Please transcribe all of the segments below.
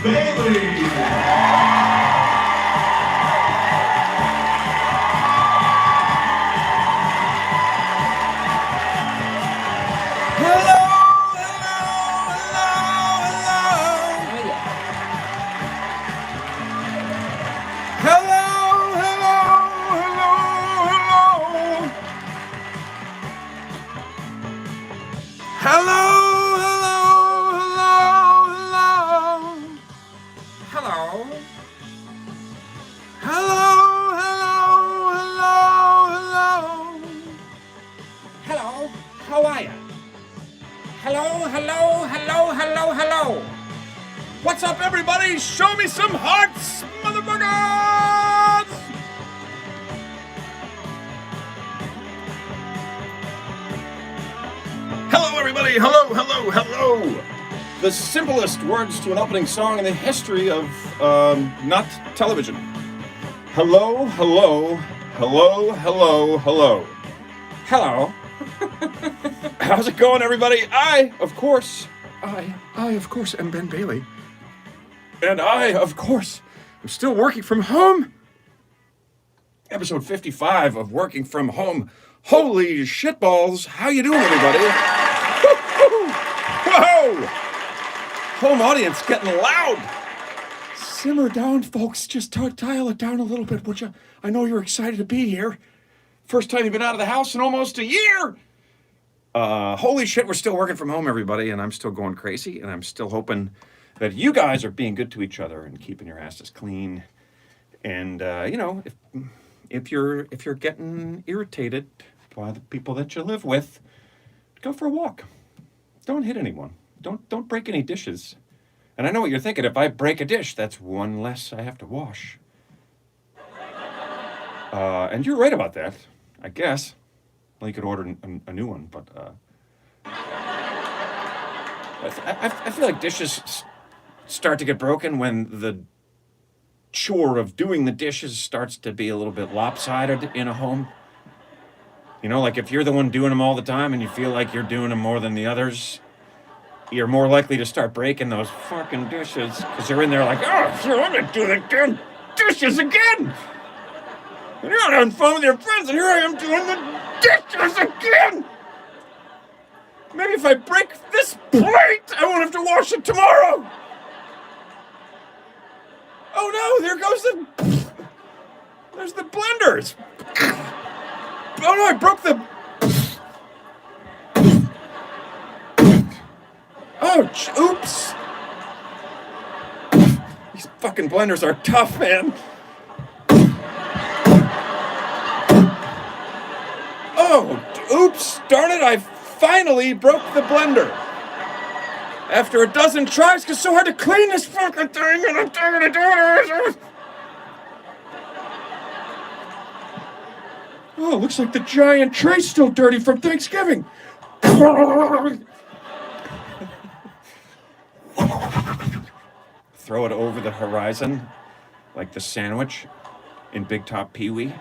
Bailey. How are ya? Hello. What's up, everybody? Show me some hearts, motherfuckers! Hello, everybody. Hello. The simplest words to an opening song in the history of, not television. Hello. Hello. How's it going, everybody? I, of course, am Ben Bailey. And I, of course, am still working from home. Episode 55 of Working From Home. Holy shitballs. How you doing, everybody? Whoa! Home audience getting loud. Simmer down, folks. Just dial it down a little bit, would you? I know you're excited to be here. First time you've been out of the house in almost a year. Holy shit, we're still working from home, everybody, and I'm still going crazy, and I'm still hoping that you guys are being good to each other and keeping your asses clean. And if you're getting irritated by the people that you live with, go for a walk. Don't hit anyone. Don't break any dishes. And I know what you're thinking. If I break a dish, that's one less I have to wash. And you're right about that, I guess. Well, you could order a new one, but I feel like dishes start to get broken when the chore of doing the dishes starts to be a little bit lopsided in a home. You know, like if you're the one doing them all the time and you feel like you're doing them more than the others, you're more likely to start breaking those fucking dishes because you're in there like, oh, sure, I'm gonna do the damn dishes again. And you're out having fun with your friends, and here I am doing the dishes again! Maybe if I break this plate, I won't have to wash it tomorrow! Oh no, there's the blenders! Oh no, I broke the... Oh, oops! These fucking blenders are tough, man. Oh, oops, darn it, I finally broke the blender. After a dozen tries, because it's so hard to clean this fucking thing, and I'm trying to do it. Oh, looks like the giant tray's still dirty from Thanksgiving. Throw it over the horizon, like the sandwich in Big Top Pee-wee.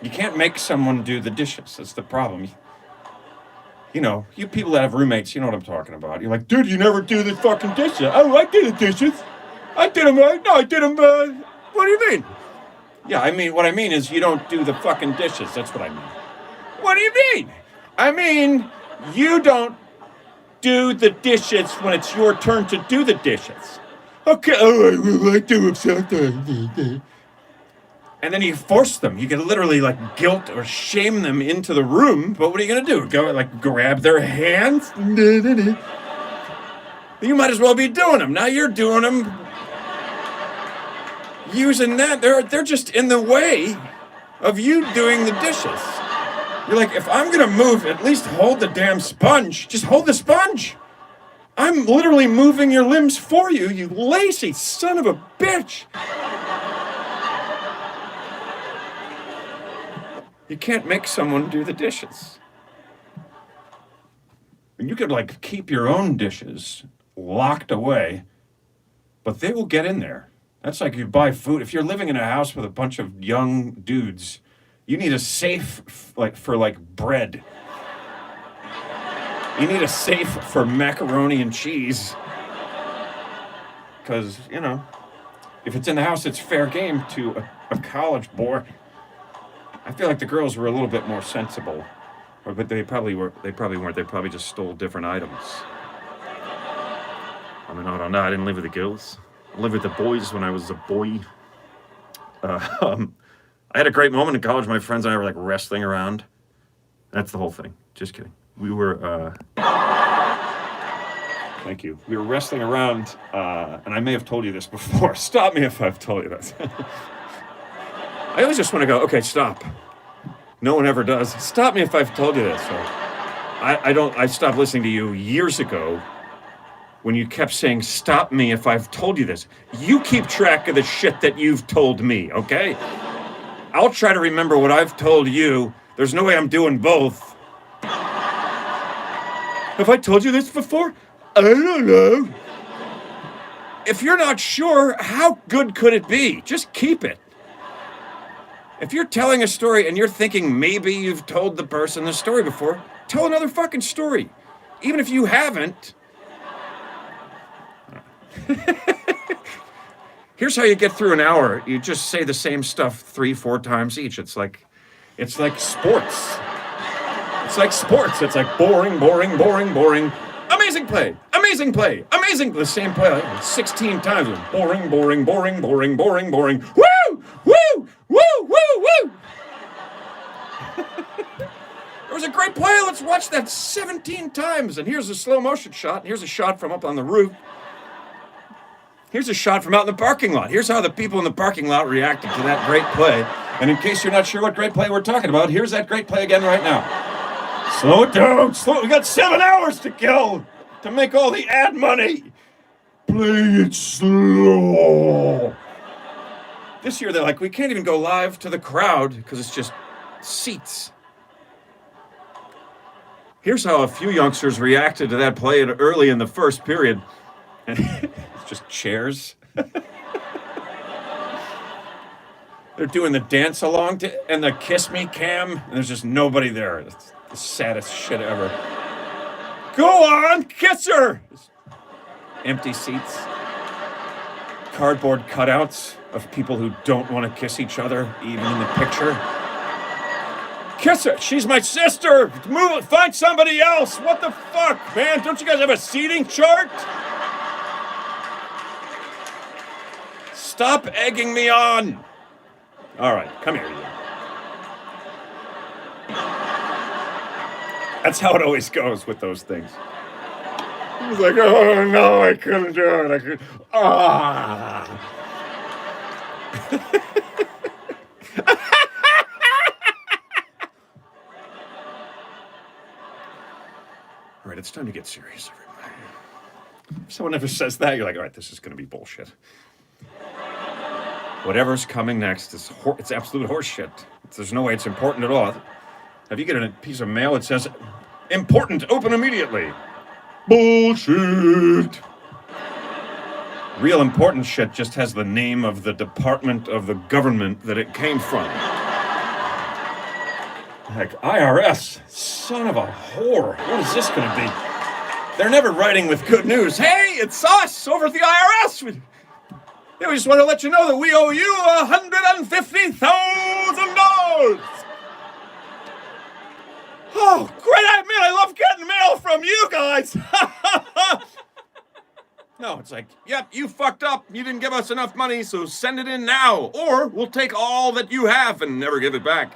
You can't make someone do the dishes. That's the problem. You know, you people that have roommates, you know what I'm talking about. You're like, dude, you never do the fucking dishes. Oh, I did the dishes. I did them. No, I did them. What do you mean? Yeah, what I mean is you don't do the fucking dishes. That's what I mean. What do you mean? I mean, you don't do the dishes when it's your turn to do the dishes. Okay, all right, well, I do them sometimes. And then you force them. You can literally like guilt or shame them into the room. But what are you going to do? Go like grab their hands? You might as well be doing them. Now you're doing them. Using that. They're just in the way of you doing the dishes. You're like, if I'm going to move, at least hold the damn sponge. Just hold the sponge. I'm literally moving your limbs for you, you lazy son of a bitch. You can't make someone do the dishes. And you could like keep your own dishes locked away, but they will get in there. That's like you buy food. If you're living in a house with a bunch of young dudes, you need a safe for bread. You need a safe for macaroni and cheese. Because, if it's in the house, it's fair game to a college boy. I feel like the girls were a little bit more sensible. But they probably weren't. They probably just stole different items. I mean, I don't know. I didn't live with the girls. I lived with the boys when I was a boy. I had a great moment in college. My friends and I were like wrestling around. That's the whole thing. Just kidding. We were, thank you. We were wrestling around, and I may have told you this before. Stop me if I've told you this. I always just want to go, okay, stop. No one ever does. Stop me if I've told you this. So I stopped listening to you years ago when you kept saying, stop me if I've told you this. You keep track of the shit that you've told me, okay? I'll try to remember what I've told you. There's no way I'm doing both. Have I told you this before? I don't know. If you're not sure, how good could it be? Just keep it. If you're telling a story and you're thinking maybe you've told the person the story before, tell another fucking story. Even if you haven't. Here's how you get through an hour. You just say the same stuff 3-4 times each. It's like sports. It's like sports. It's like boring, boring, boring, boring. Amazing play. Amazing play. Amazing. The same play like 16 times. Boring, boring, boring, boring, boring, boring. Woo! Woo! Woo! Woo! Woo! There was a great play. Let's watch that 17 times. And here's a slow motion shot. Here's a shot from up on the roof. Here's a shot from out in the parking lot. Here's how the people in the parking lot reacted to that great play. And in case you're not sure what great play we're talking about, here's that great play again right now. Slow it down. We got 7 hours to kill to make all the ad money. Play it slow. This year, they're like, we can't even go live to the crowd because it's just seats. Here's how a few youngsters reacted to that play early in the first period. It's just chairs. They're doing the dance along and the kiss me cam, and there's just nobody there. It's the saddest shit ever. Go on, kiss her! Empty seats. Cardboard cutouts of people who don't want to kiss each other, even in the picture. Kiss her! She's my sister! Move! Find somebody else! What the fuck, man? Don't you guys have a seating chart? Stop egging me on! All right, come here, you. That's how it always goes with those things. He's like, oh no, I couldn't do it. I could. Ah. All right, it's time to get serious, everybody. If someone ever says that, you're like, all right, this is going to be bullshit. Whatever's coming next is it's absolute horseshit. There's no way it's important at all. If you get a piece of mail, it says, important, open immediately. Bullshit. Real important shit just has the name of the department of the government that it came from. Like, IRS, son of a whore. What is this going to be? They're never writing with good news. Hey, it's us over at the IRS. Yeah, we just want to let you know that we owe you $150,000. Oh, great! I love getting mail from you guys. No, it's like, yep, you fucked up. You didn't give us enough money, so send it in now, or we'll take all that you have and never give it back.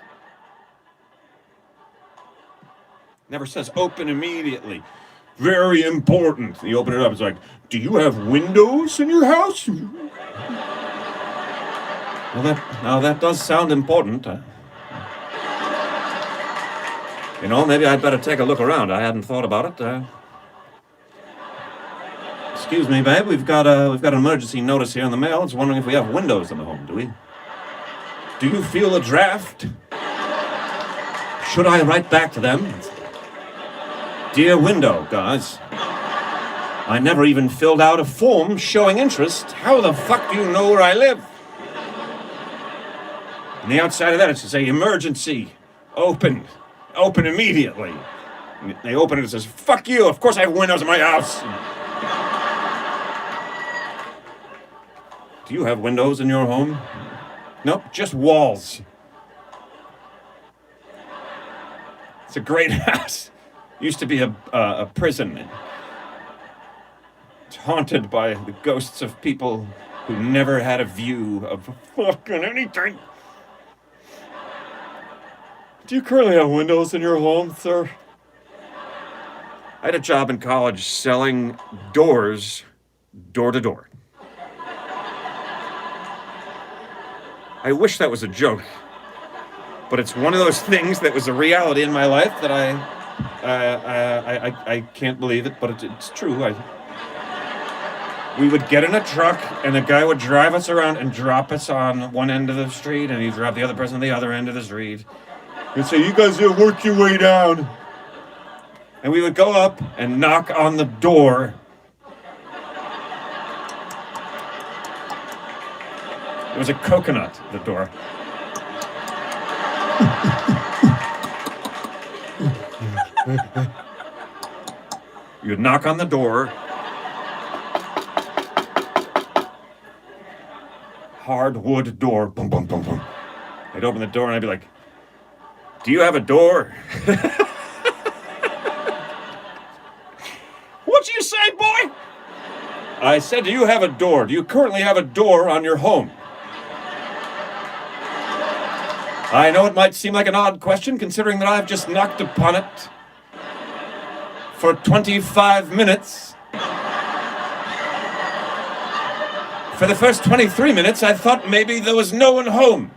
Never says open immediately. Very important. You open it up. It's like, do you have windows in your house? Now that does sound important. Maybe I'd better take a look around. I hadn't thought about it. Excuse me, babe. We've got an emergency notice here in the mail. It's wondering if we have windows in the home. Do we? Do you feel a draft? Should I write back to them? Dear window, guys. I never even filled out a form showing interest. How the fuck do you know where I live? On the outside of that, it should say emergency. Open immediately. And they open it and it says, "Fuck you, of course I have windows in my house." Do you have windows in your home? Nope, just walls. It's a great house. Used to be a prison. It's haunted by the ghosts of people who never had a view of fucking anything. Do you currently have windows in your home, sir? I had a job in college selling doors door to door. I wish that was a joke, but it's one of those things that was a reality in my life that I can't believe it, but it's true. We would get in a truck, and the guy would drive us around and drop us on one end of the street, and he'd drop the other person on the other end of the street. He'd say, "You guys gotta work your way down." And we would go up and knock on the door. It was a coconut, the door. You would knock on the door. Hardwood door. Boom, boom, boom, boom. I'd open the door and I'd be like, "Do you have a door?" "What'd you say, boy?" I said, "Do you have a door? Do you currently have a door on your home?" I know it might seem like an odd question, considering that I've just knocked upon it for 25 minutes. For the first 23 minutes, I thought maybe there was no one home.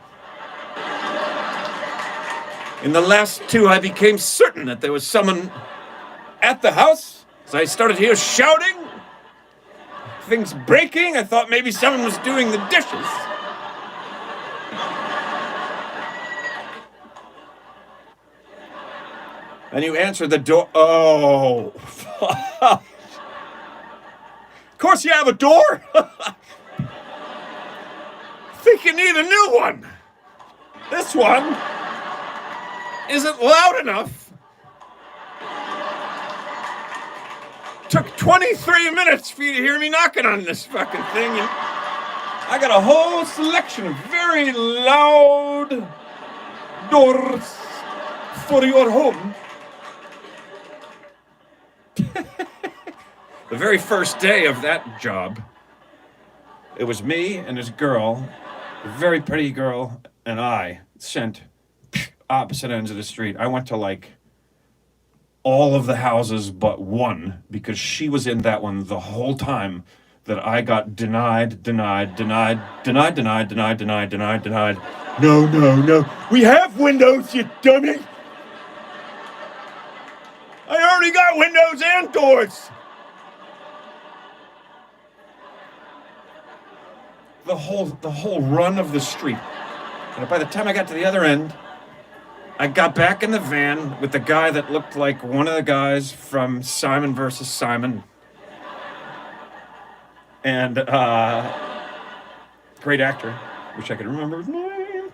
In the last two, I became certain that there was someone at the house. So I started here shouting, things breaking. I thought maybe someone was doing the dishes. And you answered the door. Oh, of course you have a door. Think you need a new one. This one isn't loud enough. Took 23 minutes for you to hear me knocking on this fucking thing. And I got a whole selection of very loud doors for your home. The very first day of that job, it was me and this girl, a very pretty girl, and I sent opposite ends of the street. I went to like all of the houses but one because she was in that one the whole time that I got denied. No. We have windows, you dummy. I already got windows and doors. The whole run of the street. And by the time I got to the other end, I got back in the van with the guy that looked like one of the guys from Simon versus Simon. And great actor. Wish I could remember his name.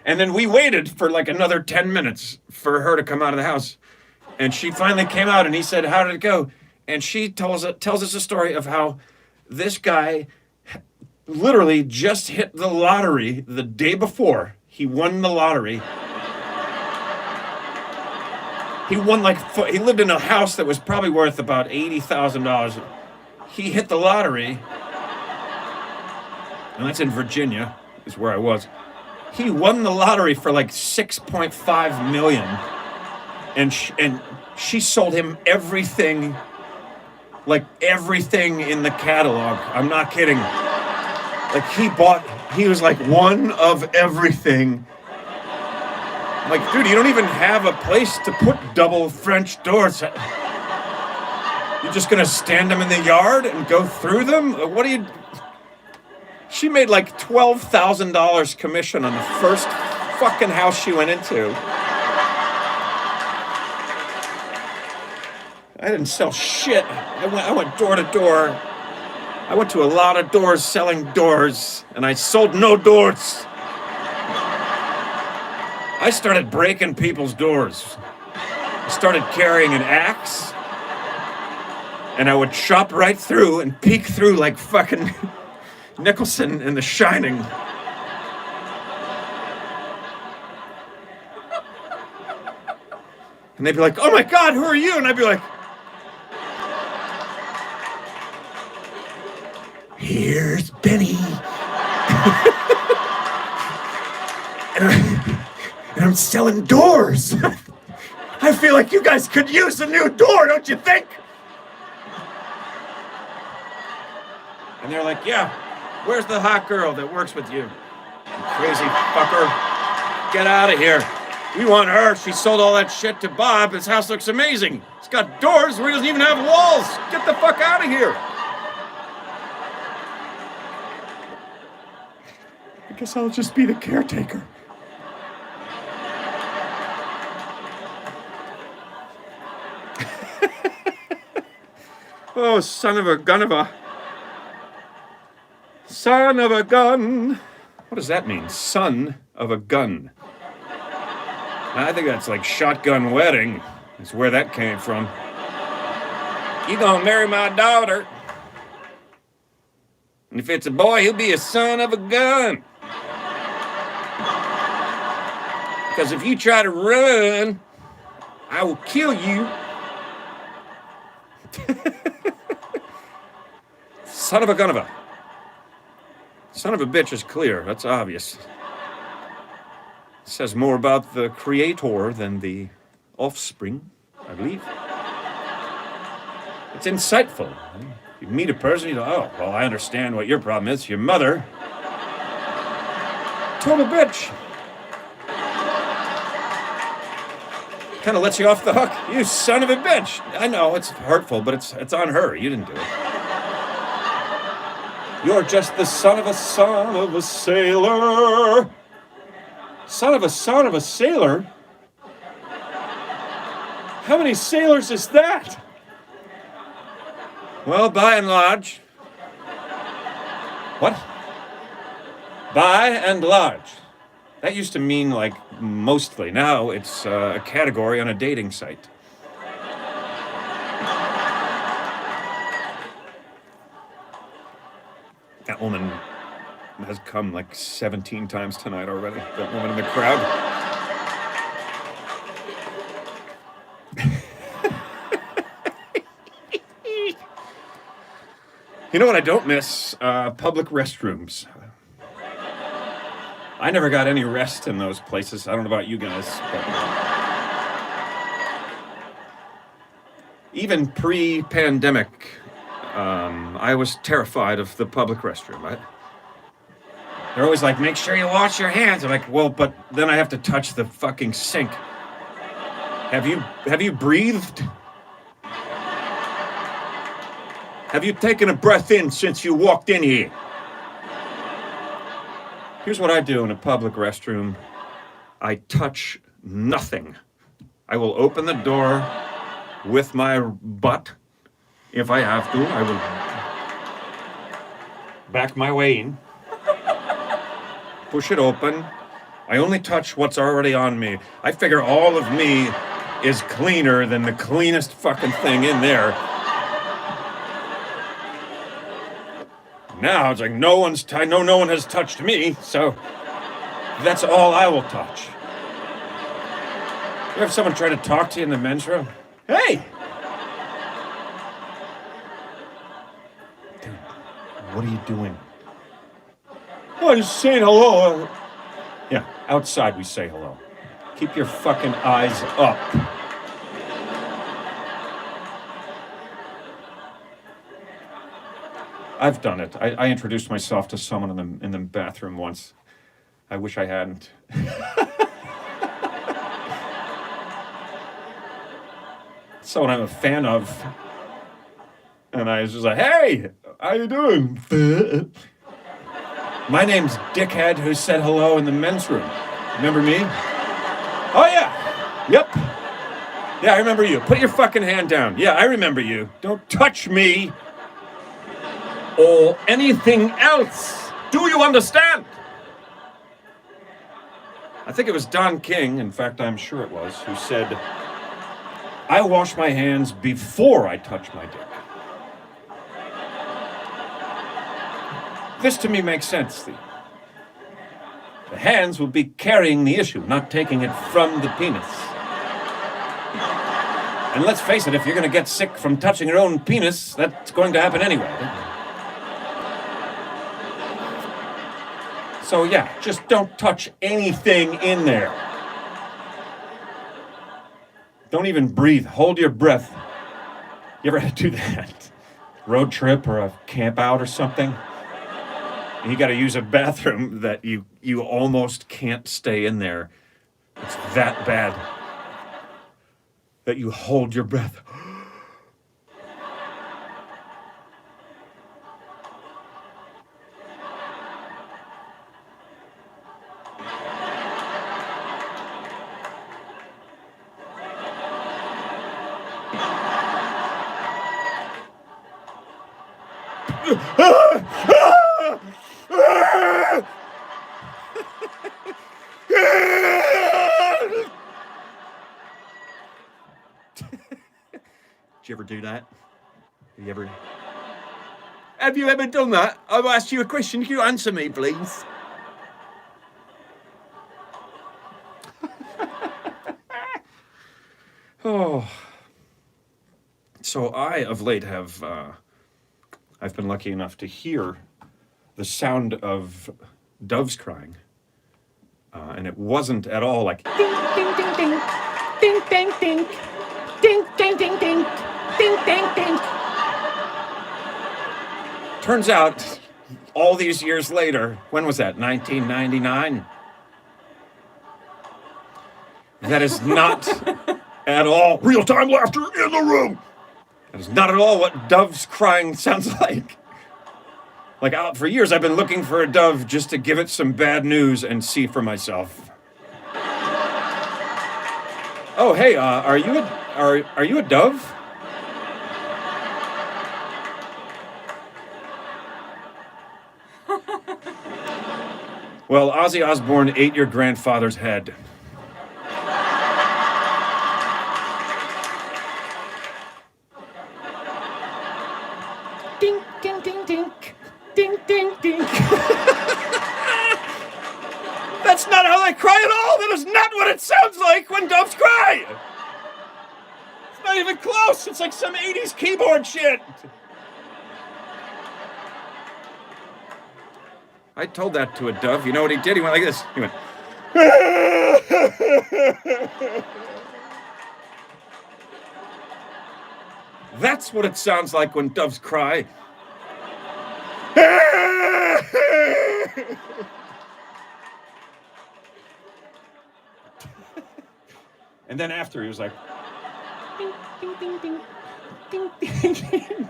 And then we waited for like another 10 minutes for her to come out of the house. And she finally came out and he said, "How did it go?" And she tells us a story of how this guy literally just hit the lottery the day before. He won the lottery. He lived in a house that was probably worth about $80,000. He hit the lottery, and that's in Virginia, is where I was. He won the lottery for like $6.5 million, and she sold him everything, like everything in the catalog. I'm not kidding. Like he was like one of everything. I'm like, dude, you don't even have a place to put double French doors. You're just gonna stand them in the yard and go through them? What do you... She made like $12,000 commission on the first fucking house she went into. I didn't sell shit. I went door to door. I went to a lot of doors selling doors, and I sold no doors. I started breaking people's doors. I started carrying an axe, and I would chop right through and peek through like fucking Nicholson in The Shining. And they'd be like, "Oh my God, who are you?" And I'd be like, "Here's Benny." and I'm selling doors. I feel like you guys could use a new door, don't you think? And they're like, "Yeah, where's the hot girl that works with you? You crazy fucker. Get out of here. We want her. She sold all that shit to Bob. His house looks amazing. It's got doors where he doesn't even have walls. Get the fuck out of here." I guess I'll just be the caretaker. Oh, son of a gun of a... Son of a gun. What does that mean? Son of a gun. I think that's like shotgun wedding. Is where that came from. You gonna marry my daughter. And if it's a boy, he'll be a son of a gun. Because if you try to run, I will kill you. Son of a gun of a... Son of a bitch is clear. That's obvious. It says more about the creator than the offspring, I believe. It's insightful. You meet a person, you go, "Oh, well, I understand what your problem is. Your mother. Total bitch." Kind of lets you off the hook. You son of a bitch. I know, it's hurtful, but it's on her. You didn't do it. You're just the son of a sailor. Son of a sailor? How many sailors is that? Well, by and large. What? By and large. That used to mean like mostly. Now it's a category on a dating site. That woman has come like 17 times tonight already. That woman in the crowd. You know what I don't miss? Public restrooms. I never got any rest in those places. I don't know about you guys, but even pre-pandemic, I was terrified of the public restroom. They're always like, "Make sure you wash your hands." I'm like, "Well, but then I have to touch the fucking sink." Have you breathed? Have you taken a breath in since you walked in here? Here's what I do in a public restroom. I touch nothing. I will open the door with my butt. If I have to, I will back my way in. Push it open. I only touch what's already on me. I figure all of me is cleaner than the cleanest fucking thing in there. Now it's like no one has touched me, so that's all I will touch. You have someone try to talk to you in the men's room? Hey! Dude, what are you doing? Oh, I'm just saying hello. Yeah, outside we say hello. Keep your fucking eyes up. I've done it. I introduced myself to someone in the bathroom once. I wish I hadn't. Someone I'm a fan of. And I was just like, "Hey, how you doing?" "My name's Dickhead who said hello in the men's room. Remember me?" "Oh, yeah. Yep. Yeah, I remember you. Put your fucking hand down. Yeah, I remember you. Don't touch me. Or anything else. Do you understand?" I think it was Don King, in fact, I'm sure it was, who said, I wash my hands before I touch my dick. This to me makes sense. The hands will be carrying the issue, not taking it from the penis. And let's face it, if you're going to get sick from touching your own penis, that's going to happen anyway. So yeah, just don't touch anything in there. Don't even breathe. Hold your breath. You ever had to do that? Road trip or a camp out or something? And you got to use a bathroom that you almost can't stay in there. It's that bad that you hold your breath. Did you ever do that? Have you ever done that? I've asked you a question. Can you answer me, please? Oh. So I, of late, I've been lucky enough to hear the sound of doves crying. And it wasn't at all like ding, ding, ding, ding, ding, ding, ding, ding, ding, ding, ding, ding, ding, ding. Turns out, all these years later, when was that, 1999? That is not at all real-time laughter in the room. That is not at all what doves crying sounds like. Like, for years, I've been looking for a dove just to give it some bad news and see for myself. Oh, hey, are you a dove? Well, Ozzy Osbourne ate your grandfather's head. Ding, ding, ding, ding. Ding, ding, ding. That's not how they cry at all. That is not what it sounds like when doves cry. It's not even close. It's like some 80s keyboard shit. I told that to a dove. You know what he did? He went like this. He went. That's what it sounds like when doves cry. And then after he was like, ding, ding, ding, ding, ding, ding, ding.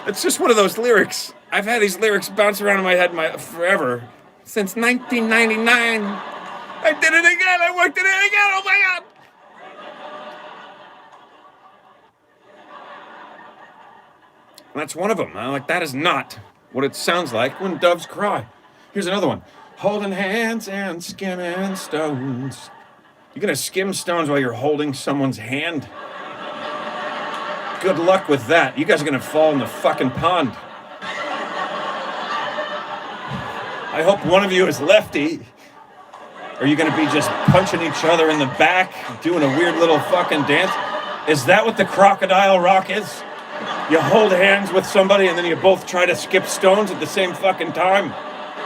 It's just one of those lyrics. I've had these lyrics bounce around in my head forever. Since 1999. I did it again. I worked it in again. Oh my God. That's one of them. I'm like, that is not what it sounds like when doves cry. Here's another one. Holding hands and skimming stones. You're gonna skim stones while you're holding someone's hand? Good luck with that. You guys are gonna fall in the fucking pond. I hope one of you is lefty. Are you gonna be just punching each other in the back, doing a weird little fucking dance? Is that what the crocodile rock is? You hold hands with somebody and then you both try to skip stones at the same fucking time?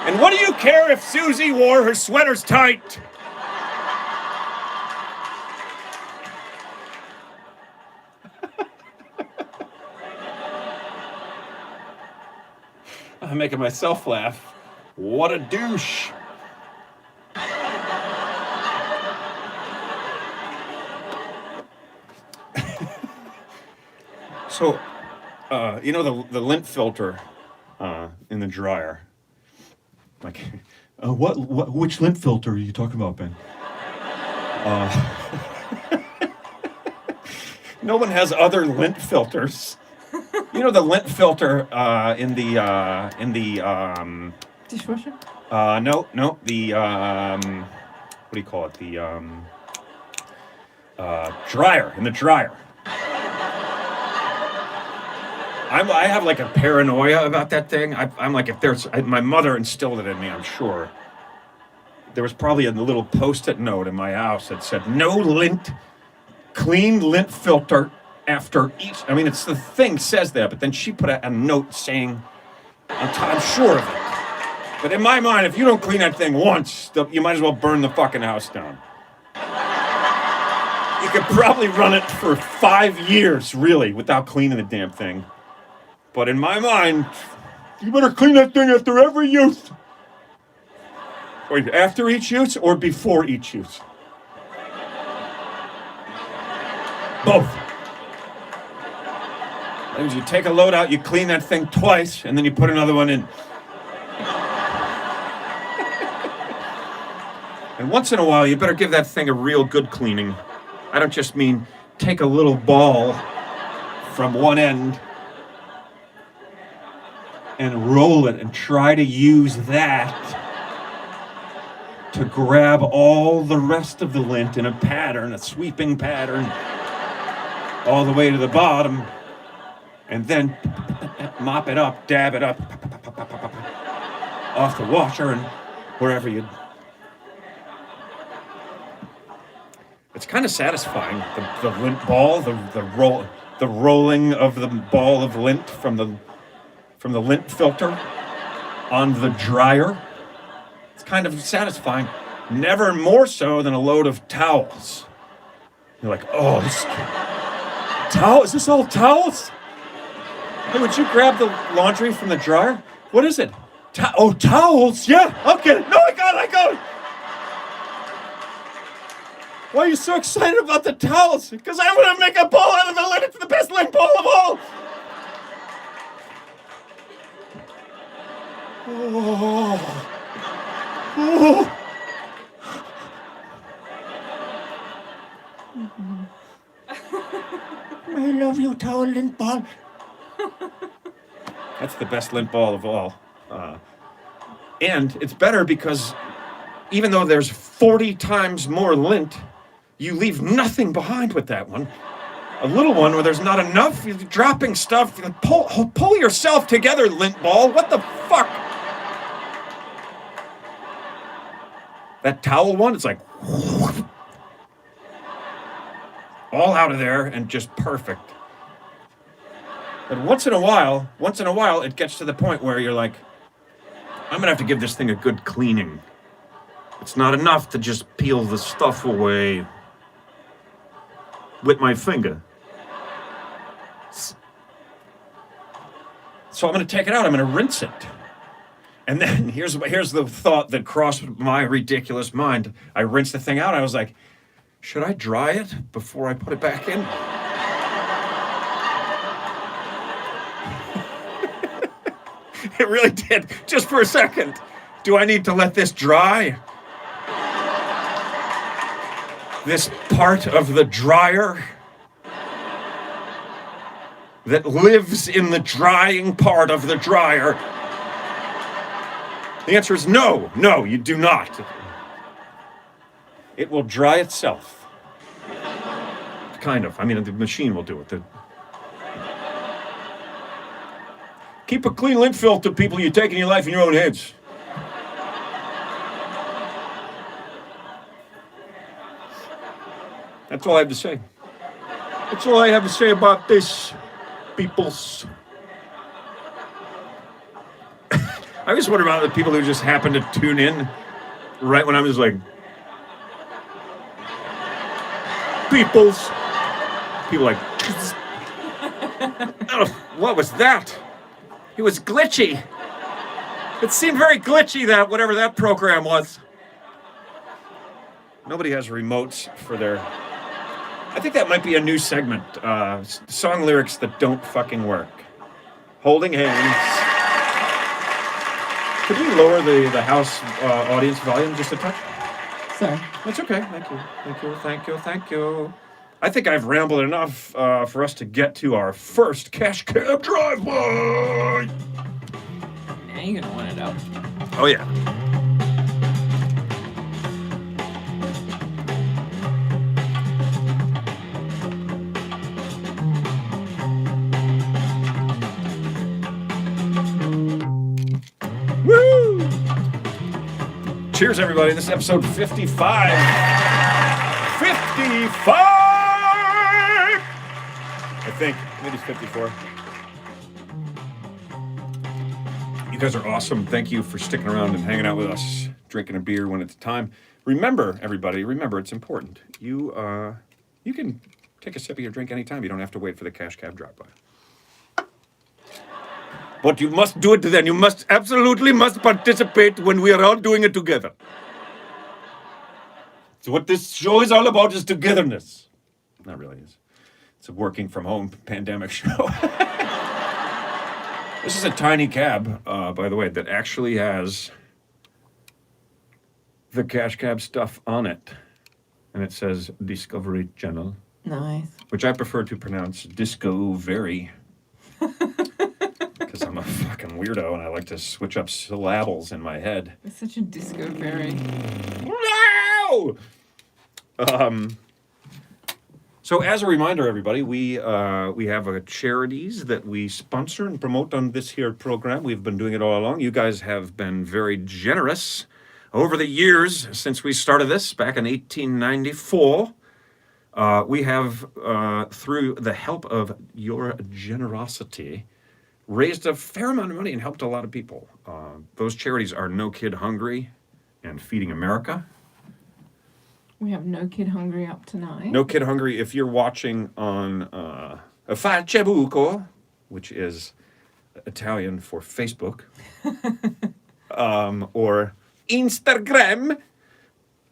And what do you care if Susie wore her sweaters tight? I'm making myself laugh. What a douche. So, you know the lint filter in the dryer? Like, which lint filter are you talking about, Ben? No one has other lint filters. You know the lint filter in the dishwasher? No, the what do you call it? The dryer, in the dryer. I have like a paranoia about that thing. I'm like, if there's, my mother instilled it in me, I'm sure. There was probably a little post-it note in my house that said, no lint, clean lint filter after each. I mean, it's the thing says that, but then she put a note saying, I'm sure of it. But in my mind, if you don't clean that thing once, you might as well burn the fucking house down. You could probably run it for 5 years, really, without cleaning the damn thing. But in my mind, you better clean that thing after every use. Wait, after each use or before each use? Both. That means you take a load out, you clean that thing twice, and then you put another one in. And once in a while, you better give that thing a real good cleaning. I don't just mean take a little ball from one end and roll it and try to use that to grab all the rest of the lint in a pattern, a sweeping pattern, all the way to the bottom, and then mop it up, dab it up, off the washer and wherever you. It's kind of satisfying, the lint ball, the rolling of the ball of lint from the lint filter on the dryer. It's kind of satisfying. Never more so than a load of towels. You're like, oh, this towel? Is this all towels? Hey, would you grab the laundry from the dryer? What is it? Towels? Yeah, I'll get it. No, I got it. Why are you so excited about the towels? Because I'm going to make a ball out of the lint. It's the best lint ball of all. Oh. I love you, towel lint ball. That's the best lint ball of all. And it's better because even though there's 40 times more lint, you leave nothing behind with that one. A little one where there's not enough, you're dropping stuff. Pull yourself together, lint ball. What the fuck? That towel one, it's like all out of there and just perfect. But once in a while, it gets to the point where you're like, I'm gonna have to give this thing a good cleaning. It's not enough to just peel the stuff away with my finger. So I'm gonna take it out, I'm gonna rinse it. And then here's the thought that crossed my ridiculous mind. I rinsed the thing out, I was like, should I dry it before I put it back in? It really did, just for a second. Do I need to let this dry? This part of the dryer that lives in the drying part of the dryer? The answer is no, you do not. It will dry itself. Kind of. I mean, the machine will do it. Keep a clean lint filter, people. You're taking your life in your own hands. That's all I have to say. That's all I have to say about this, peoples. I always wonder about the people who just happen to tune in right when I was like, peoples. People like, oh, what was that? It was glitchy. It seemed very glitchy, that whatever that program was. Nobody has remotes for their... I think that might be a new segment. Song lyrics that don't fucking work. Holding hands. Could you lower the house audience volume just a touch? Sorry. That's okay. Thank you. I think I've rambled enough for us to get to our first cash cab drive-by. Now you're gonna want it out. Oh yeah. Cheers, everybody. This is episode 55. 55! I think. Maybe it's 54. You guys are awesome. Thank you for sticking around and hanging out with us, drinking a beer when it's time. Remember, everybody, it's important. You can take a sip of your drink anytime. You don't have to wait for the cash cab drop by. But you must do it then. You absolutely must participate when we are all doing it together. So what this show is all about is togetherness. Not really is. It's a working from home pandemic show. This is a tiny cab, by the way, that actually has the cash cab stuff on it. And it says Discovery Channel. Nice. Which I prefer to pronounce Disco-very. Because I'm a fucking weirdo and I like to switch up syllables in my head. It's such a Disco-very. No! So as a reminder, everybody, we have charities that we sponsor and promote on this here program. We've been doing it all along. You guys have been very generous over the years since we started this back in 1894. We have, through the help of your generosity, raised a fair amount of money and helped a lot of people. Those charities are No Kid Hungry and Feeding America. We have No Kid Hungry up tonight. No Kid Hungry, if you're watching on Facebook, which is Italian for Facebook, or Instagram,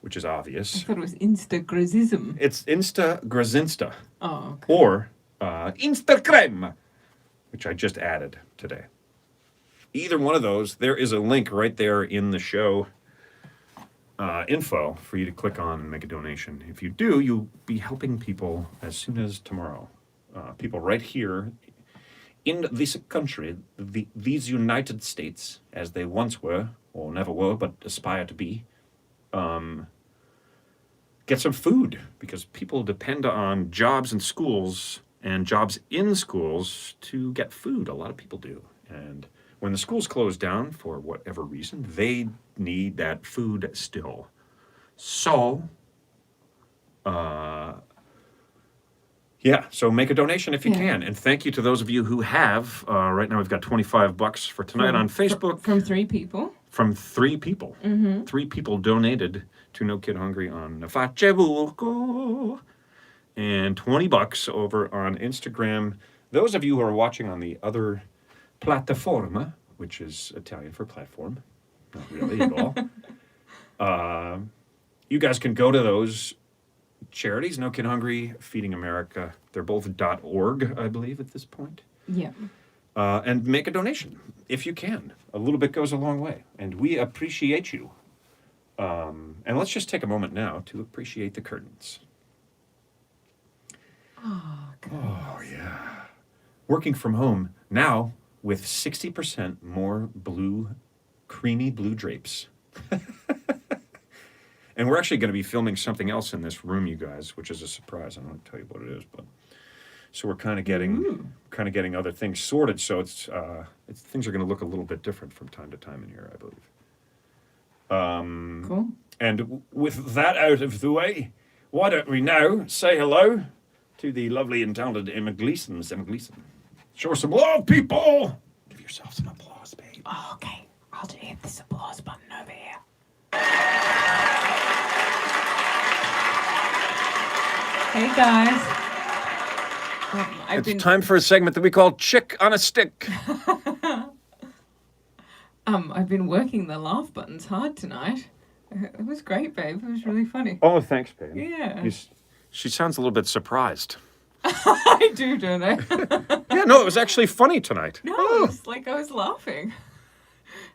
which is obvious. I thought it was Instagrazism. It's Instagrazinsta. Oh, okay. Or Instagram, which I just added today. Either one of those, there is a link right there in the show info for you to click on and make a donation. If you do, you'll be helping people as soon as tomorrow. People right here in this country, these United States, as they once were, or never were, but aspire to be, get some food, because people depend on jobs and schools and jobs in schools to get food. A lot of people do. And when the schools close down for whatever reason, they need that food still. So, so make a donation if you can. And thank you to those of you who have. Right now we've got $25 for tonight on Facebook. From 3 people. From 3 people. Mm-hmm. 3 people donated to No Kid Hungry on Facebook. And $20 over on Instagram. Those of you who are watching on the other plataforma, which is Italian for platform, not really at all. You guys can go to those charities, No Kid Hungry, Feeding America. They're both .org, I believe, at this point. Yeah. And make a donation, if you can. A little bit goes a long way, and we appreciate you. And let's just take a moment now to appreciate the curtains. Oh, goodness. Oh, yeah. Working from home now with 60% more creamy blue drapes. And we're actually going to be filming something else in this room, you guys, which is a surprise. I don't want to tell you what it is, but so we're kind of getting other things sorted. So it's things are going to look a little bit different from time to time in here, I believe. Cool. And with that out of the way, why don't we now say hello to the lovely and talented Emma Gleason. Miss Emma Gleason. Show her some love, people! Give yourself some applause, babe. Oh, okay. I'll just hit this applause button over here. Hey, guys. It's time for a segment that we call Chick on a Stick. I've been working the laugh buttons hard tonight. It was great, babe. It was really funny. Oh, thanks, babe. Yeah. She sounds a little bit surprised. I do, don't I? Yeah, no, it was actually funny tonight. No, it was like I was laughing.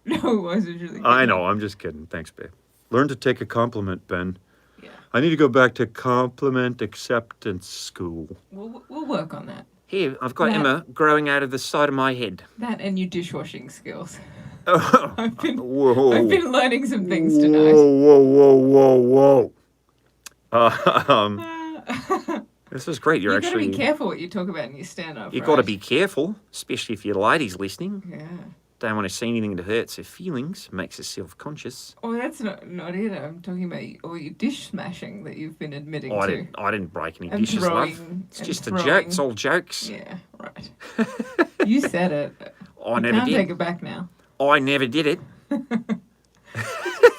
No, it wasn't really good. I know, I'm just kidding. Thanks, babe. Learn to take a compliment, Ben. Yeah. I need to go back to compliment acceptance school. We'll work on that. Here, I've got Emma growing out of the side of my head. That and your dishwashing skills. Oh, I've been whoa. learning some things tonight. Whoa. This is great. You've got to be careful what you talk about in your stand-up. You've got to be careful, especially if your lady's listening. Yeah. Don't want to say anything that hurts her feelings, makes her self-conscious. Oh, that's not it. I'm talking about all your dish smashing that you've been admitting to. I didn't break any And dishes, love. throwing- It's and just a throwing- joke. It's all jokes. Yeah, right. You said it. I You never can't did. take it back now. I never did it. You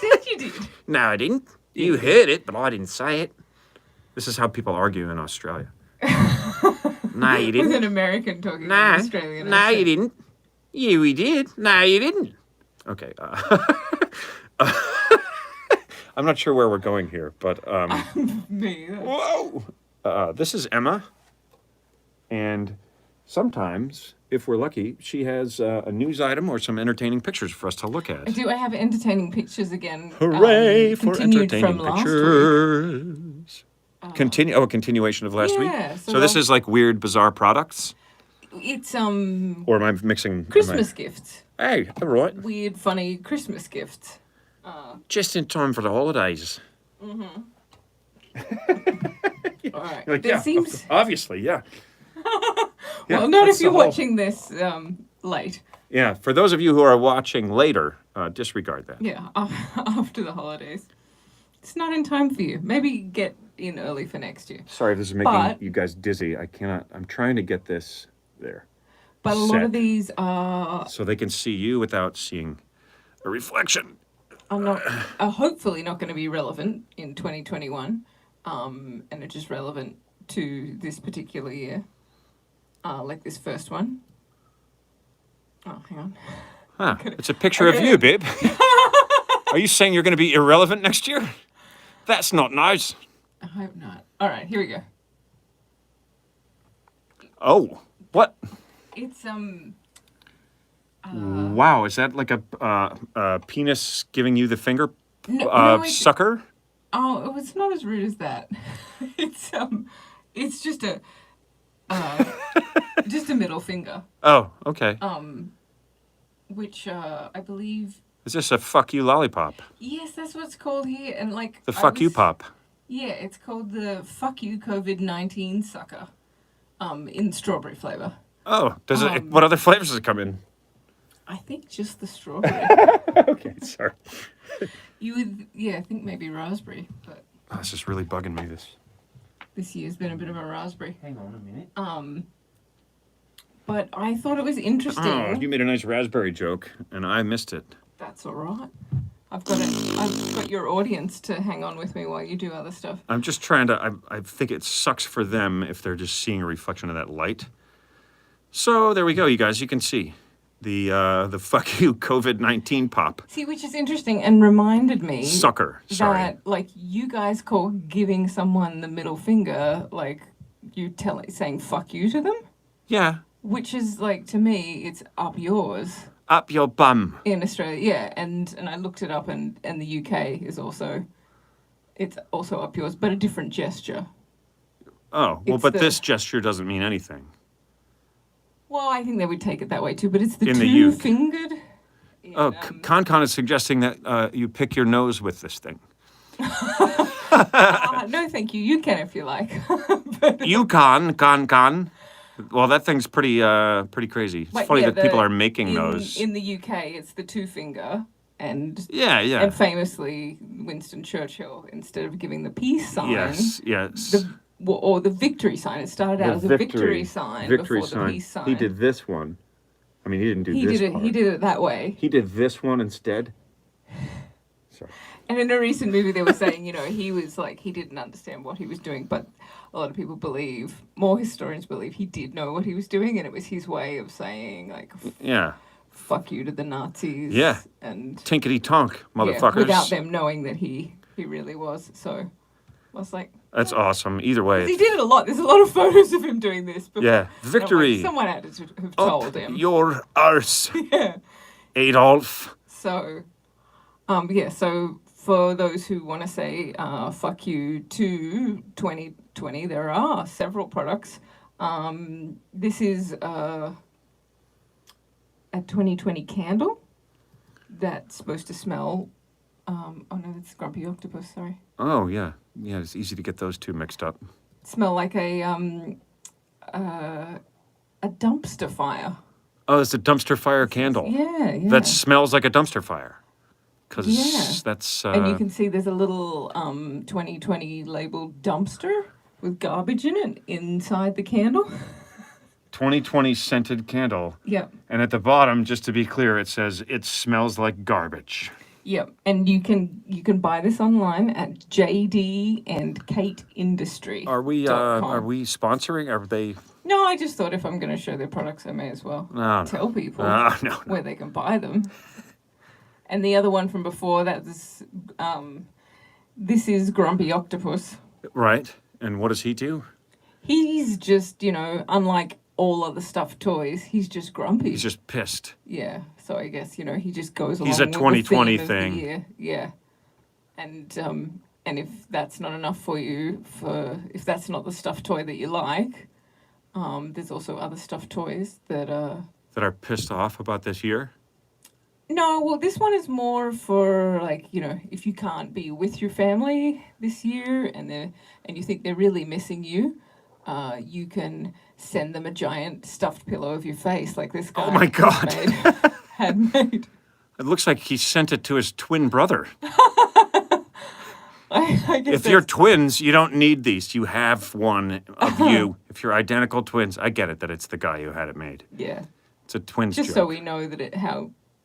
said you did. No, I didn't. You heard it, but I didn't say it. This is how people argue in Australia. No, you With didn't. an American talking No, in Australian no, accent. you didn't. You, we did. No, you didn't. Okay. I'm not sure where we're going here, but Me either. whoa. This is Emma, and sometimes, if we're lucky, she has a news item or some entertaining pictures for us to look at. Do I have entertaining pictures again? Hooray for continued entertaining from last week? pictures! A continuation of last week. Yeah, So this is like weird, bizarre products, It's or am I mixing? Christmas gifts. Hey, all right. Weird, funny Christmas gifts. Just in time for the holidays. All right. Like, There yeah, seems obviously, yeah. Yeah, well, not that's if you're the whole- watching this late. Yeah, for those of you who are watching later, disregard that. Yeah, after the holidays. It's not in time for you. Maybe get in early for next year. Sorry if this is making But- you guys dizzy. I cannot. I'm trying to get this there. But a lot of Set. these are So they can see you without seeing a reflection. not are hopefully not going to be relevant in 2021, and are just relevant to this particular year. Like this first one. Oh, hang on. Huh. It's a picture of you, babe. Are you saying you're going to be irrelevant next year? That's not nice. I hope not. All right, here we go. Oh, what? It's Wow, is that like a penis giving you the finger no, sucker? Oh, it's not as rude as that. It's just a middle finger, Oh, okay. which I believe. Is this a fuck you lollipop? Yes, that's what it's called here, and like The fuck you pop. Yeah, it's called the fuck you COVID-19 sucker, in strawberry flavor. Oh, does it? What other flavors does it come in? I think just the strawberry. Okay, sorry. You would, yeah, I think maybe raspberry, but Oh, this is really bugging me. this year's been a bit of a raspberry. Hang on a minute. But I thought it was interesting. Oh, you made a nice raspberry joke, and I missed it. That's all right. I've got your audience to hang on with me while you do other stuff. I'm just trying to. I think it sucks for them if they're just seeing a reflection of that light. So there we go, you guys. You can see the fuck you COVID-19 pop See, which is interesting and reminded me sucker. Sorry. that like you guys call giving someone the middle finger like you saying fuck you to them, Yeah, which is like to me it's up yours up your bum. in Australia. Yeah, and I looked it up and the UK is also it's also up yours, but a different gesture. Oh, well, It's but the- this gesture doesn't mean anything. Well, I think they would take it that way too, but it's the In the UK. two-fingered. Oh, Con is suggesting that you pick your nose with this thing. No, thank you. You can if you like. But, You con. Well, that thing's pretty crazy. It's but funny yeah, that people the- are making those. In the UK, it's the two-finger, and Yeah. and famously, Winston Churchill, instead of giving the peace sign, Yes. or the victory sign, it started out as a victory sign before the peace sign. He did this one. I mean, he didn't do He this did it. part. He did it that way. He did this one instead. Sorry. And in a recent movie, they were saying, he was like, he didn't understand what he was doing, but a lot of people believe, more historians believe, he did know what he was doing, and it was his way of saying, like, Yeah. fuck you to the Nazis. Yeah. And Tinkety tonk, yeah, motherfuckers. without them knowing that he really was. So I was like, That's awesome. Either way. he did it a lot. There's a lot of photos of him doing this. Before. Yeah. And I'm like, Victory. someone had to have Up told him. your arse, Yeah. Adolf. So, so for those who want to say fuck you to 2020, there are several products. This is a 2020 candle that's supposed to smell. Oh no, that's Grumpy Octopus, sorry. Oh, yeah. Yeah, it's easy to get those two mixed up. Smell like a dumpster fire. Oh, it's a dumpster fire candle. Yeah, yeah. That smells like a dumpster fire. Because Yeah. that's... And you can see there's a little 2020 labeled dumpster with garbage in it inside the candle. 2020 scented candle. Yep. And at the bottom, just to be clear, it says, it smells like garbage. Yep. And you can buy this online at JD and Kate Industry. Are we sponsoring? Are they... No, I just thought if I'm going to show their products, I may as well tell people No. where they can buy them. And the other one from before, this is Grumpy Octopus. Right. And what does he do? He's just, unlike all other stustuffed toys, he's just grumpy. He's just pissed. Yeah. So I guess, he just goes along He's a with 2020 the theme of thing. the year. Yeah. And if that's not enough for you, if that's not the stuffed toy that you like, there's also other stuffed toys that are pissed off about this year. No, well, this one is more for if you can't be with your family this year and you think they're really missing you, you can send them a giant stuffed pillow of your face like this guy. Oh my God. had made. It looks like he sent it to his twin brother. I guess If you're twins, you don't need these. You have one of you. If you're identical twins, I get it that it's the guy who had it made. Yeah. It's a twins Just joke. so we know that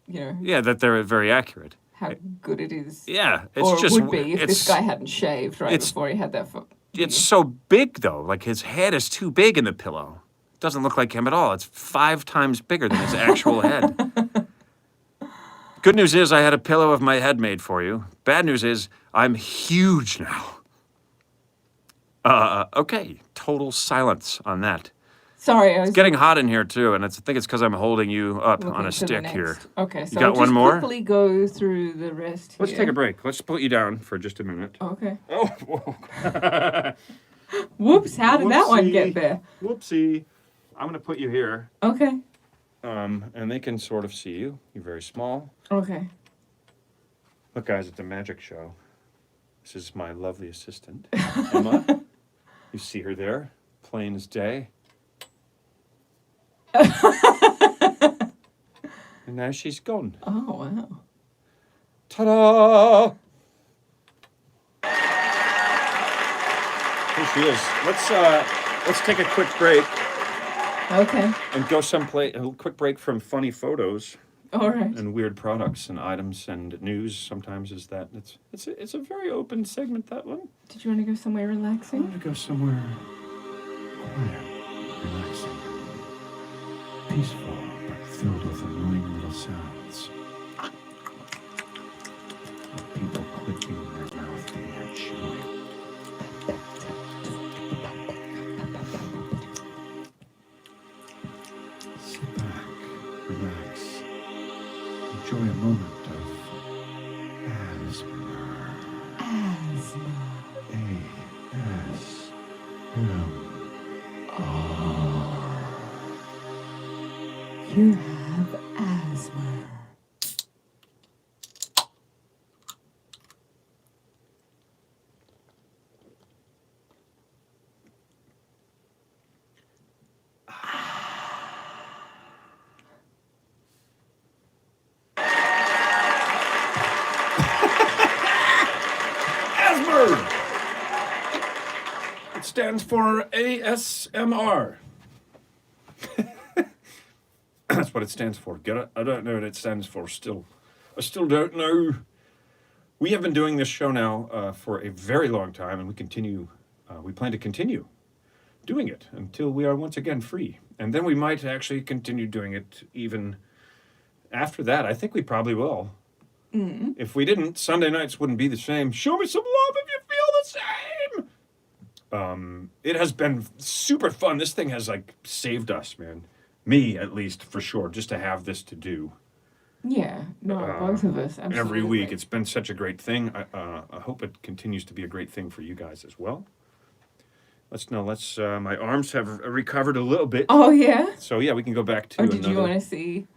Yeah, that they're very accurate. how good it is. Yeah, it's Or just... it would be if this guy hadn't shaved before he had that. It's so big, though. Like, his head is too big in the pillow. It doesn't look like him at all. It's 5 times bigger than his actual head. Good news is I had a pillow of my head made for you. Bad news is I'm huge now. Okay, total silence on that. Sorry, I was It's getting hot in here, too, and I think it's because I'm holding you up on looking a to the stick next. here. Okay, so got I'll one just more? quickly go through the rest Let's here. take a break. Let's put you down for just a minute. Okay. Oh, whoa. Whoops, how did that one get Whoopsie. there? Whoopsie. I'm going to put you here, Okay. and they can sort of see you. You're very small. Okay. Look, guys, it's a magic show. This is my lovely assistant, Emma. You see her there, plain as day. And now she's gone. Oh, wow. Ta-da! Here she is. Let's take a quick break Okay. and go someplace. A quick break from funny photos All right. and weird products and items and news. Sometimes is that it's a very open segment, that one. Did you want to go somewhere I relaxing? want to go somewhere quiet, relaxing, peaceful, but filled with annoying little sounds. Of people clicking their mouth and their chewing. Sit back, relax, enjoy a moment of ASMR. You have asthma. ASMR! It stands for ASMR. That's what it stands for. Get it? I don't know what it stands for still. I still don't know. We have been doing this show now for a very long time, and we plan to continue doing it until we are once again free. And then we might actually continue doing it even after that. I think we probably will. Mm-hmm. If we didn't, Sunday nights wouldn't be the same. Show me some love if you feel the same. It has been super fun. This thing has saved us, man. Me, at least, for sure, just to have this to do. Yeah, no, both of us. Absolutely. Every week. It's been such a great thing. I hope it continues to be a great thing for you guys as well. My arms have recovered a little bit. Oh, yeah? So, yeah, we can go back to Or did you want to see?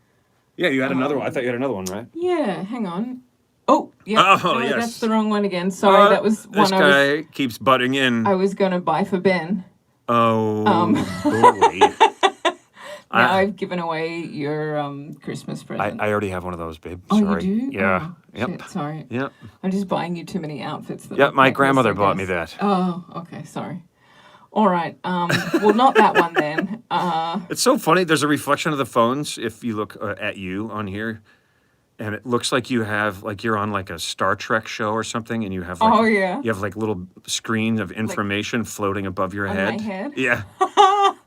Yeah, you had another one. I thought you had another one, right? Yeah, hang on. Oh, yeah. Oh, no, yes. That's the wrong one again. Sorry, that was This one guy keeps butting in. I was going to buy for Ben. Oh, boy. Now I've given away your Christmas present. I already have one of those, babe. Oh, Sorry. you do? Yeah. Oh, Yep. shit, sorry. Yep. I'm just buying you too many outfits. That Yep. look My like this, grandmother I bought me guess. that. Oh, okay. Sorry. All right. Well, not that one then. It's so funny. There's a reflection of the phones if you look at you on here, and it looks like you have like you're on like a Star Trek show or something, and you have like Oh, yeah. you have like little screens of information floating above your on head. my head? Yeah.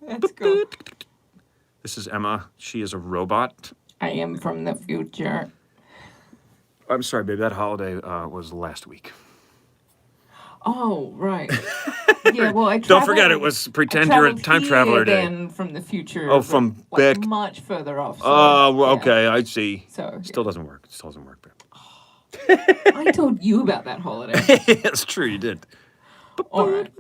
That's cool. This is Emma. She is a robot. I am from the future. I'm sorry, babe. That holiday was last week. Oh, right. Yeah, well, I Don't forget, it traveled- was I pretend you're a traveled time here traveler day. Then from the future. Oh, but, from like, back- much further off. So, Oh, well, yeah. okay. I see. So Still doesn't work. Still doesn't work, babe. I told you about that holiday. It's true. You did. All right.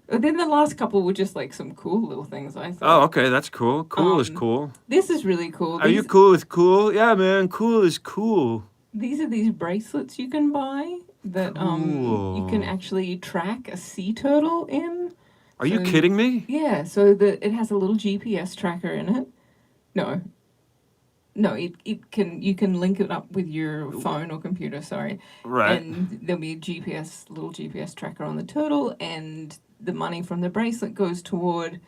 And then the last couple were just like some cool little things. I Oh, thought. okay. That's cool. Cool is cool. This is really cool. Are you cool with cool? Yeah, man. Cool is cool. These are these bracelets you can buy that you can actually track a sea turtle in. Are you So- kidding me? Yeah, so it has a little GPS tracker in it. No, it can you can link it up with your phone or computer, sorry. Right. And there'll be a little GPS tracker on the turtle, and the money from the bracelet goes toward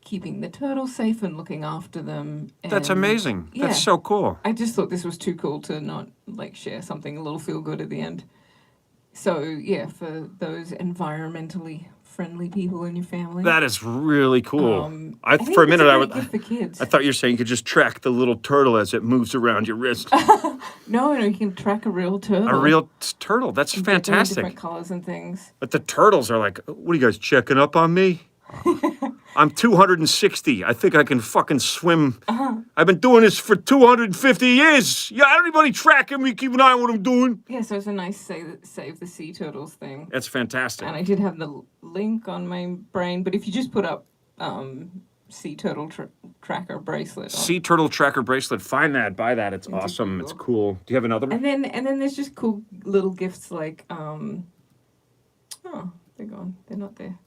keeping the turtle safe and looking after them. That's and- amazing. Yeah. That's so cool. I just thought this was too cool to not like share something a little feel good at the end. So yeah, for those environmentally friendly people in your family. That is really cool. I think For a it's minute, I great would. gift for kids. I thought you were saying you could just track the little turtle as it moves around your wrist. No, you can track a real turtle. A real turtle. That's and get them in fantastic. different colors and things. But the turtles are like, what are you guys checking up on me? I'm 260. I think I can fucking swim. I've been doing this for 250 years. Yeah, anybody tracking me, keep an eye on what I'm doing. Yeah, so it's a nice save the sea turtles thing. That's fantastic. And I did have the link on my brain, but if you just put up sea turtle tracker bracelet. on- Sea turtle tracker bracelet. Find that. Buy that. It's Into awesome. It's Google. cool. Do you have another one? And then there's just cool little gifts like oh, they're gone. They're not there.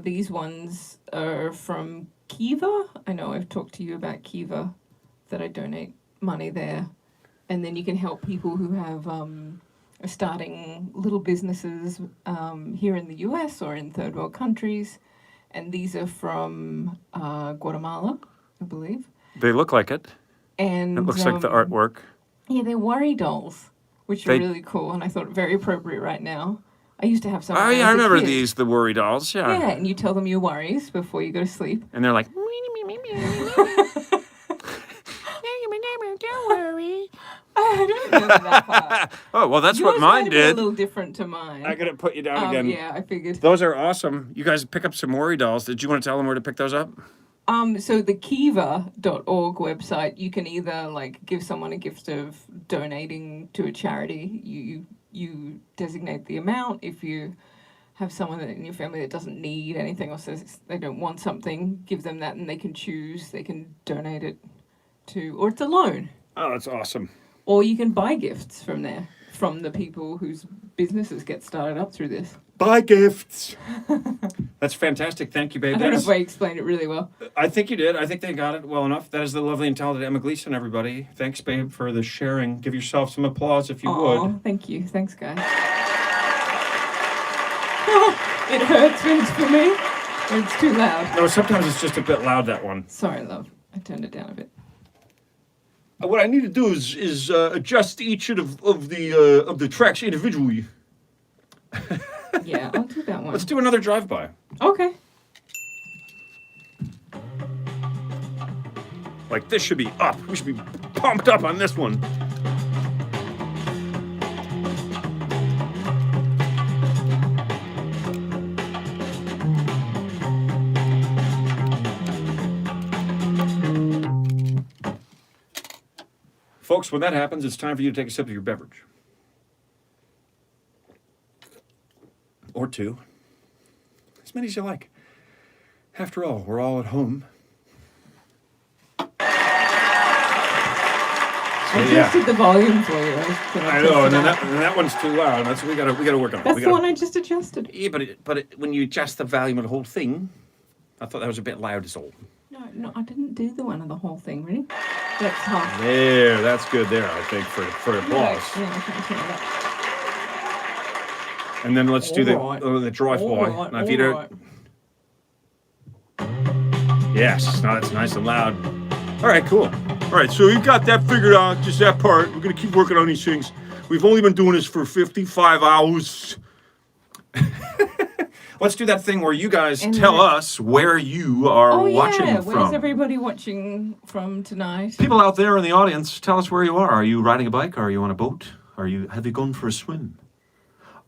These ones are from Kiva. I know I've talked to you about Kiva, that I donate money there. And then you can help people who have are starting little businesses here in the US or in third world countries. And these are from Guatemala, I believe. They look like it. And It looks like the artwork. Yeah, they're worry dolls, which They- are really cool, and I thought very appropriate right now. I used to have some. Oh, when yeah, I was a remember kid. these, the worry dolls. Yeah. Yeah, and you tell them your worries before you go to sleep. And they're like, Don't worry. I don't remember that part. oh, well, that's Yours what might mine have been did. A little different to mine. I gotta put you down again. Yeah, I figured. Those are awesome. You guys pick up some worry dolls. Did you want to tell them where to pick those up? So the kiva.org website, you can either like give someone a gift of donating to a charity. You designate the amount. If you have someone in your family that doesn't need anything or says they don't want something, give them that and they can choose. They can donate it to, or it's a loan. Oh, that's awesome. Or you can buy gifts from there, from the people whose businesses get started up through this. Buy gifts. That's fantastic. Thank you, babe. I don't know if I explained it really well. I think you did. I think they got it well enough. That is the lovely and talented Emma Gleason, everybody. Thanks, babe, for the sharing. Give yourself some applause if you would. Aw, thank you. Thanks, guys. It hurts when it's for me, or it's too loud. No, sometimes it's just a bit loud, that one. Sorry, love. I turned it down a bit. What I need to do is adjust each of the tracks individually. Yeah, I'll do that one. Let's do another drive-by. Okay. Like, this should be up. We should be pumped up on this one. Folks, when that happens, it's time for you to take a sip of your beverage. Or two. As many as you like. After all, we're all at home. I adjusted the volume for you. I know, and then that one's too loud. That's we gotta work on it. That's We the gotta- one I just adjusted. Yeah, but when you adjust the volume of the whole thing, I thought that was a bit loud as all. No, I didn't do the one of the whole thing, really. That's half. There, that's good there, I think, for applause. Yeah, I can turn it up. And then let's do Alright. the drive-by. Alright, Now, if you don't... Yes, no, that's nice and loud. All right, cool. All right, so we've got that figured out, just that part. We're going to keep working on these things. We've only been doing this for 55 hours. Let's do that thing where you guys tell us where you are watching from. Where's everybody watching from tonight? People out there in the audience, tell us where you are. Are you riding a bike? Are you on a boat? Have you gone for a swim?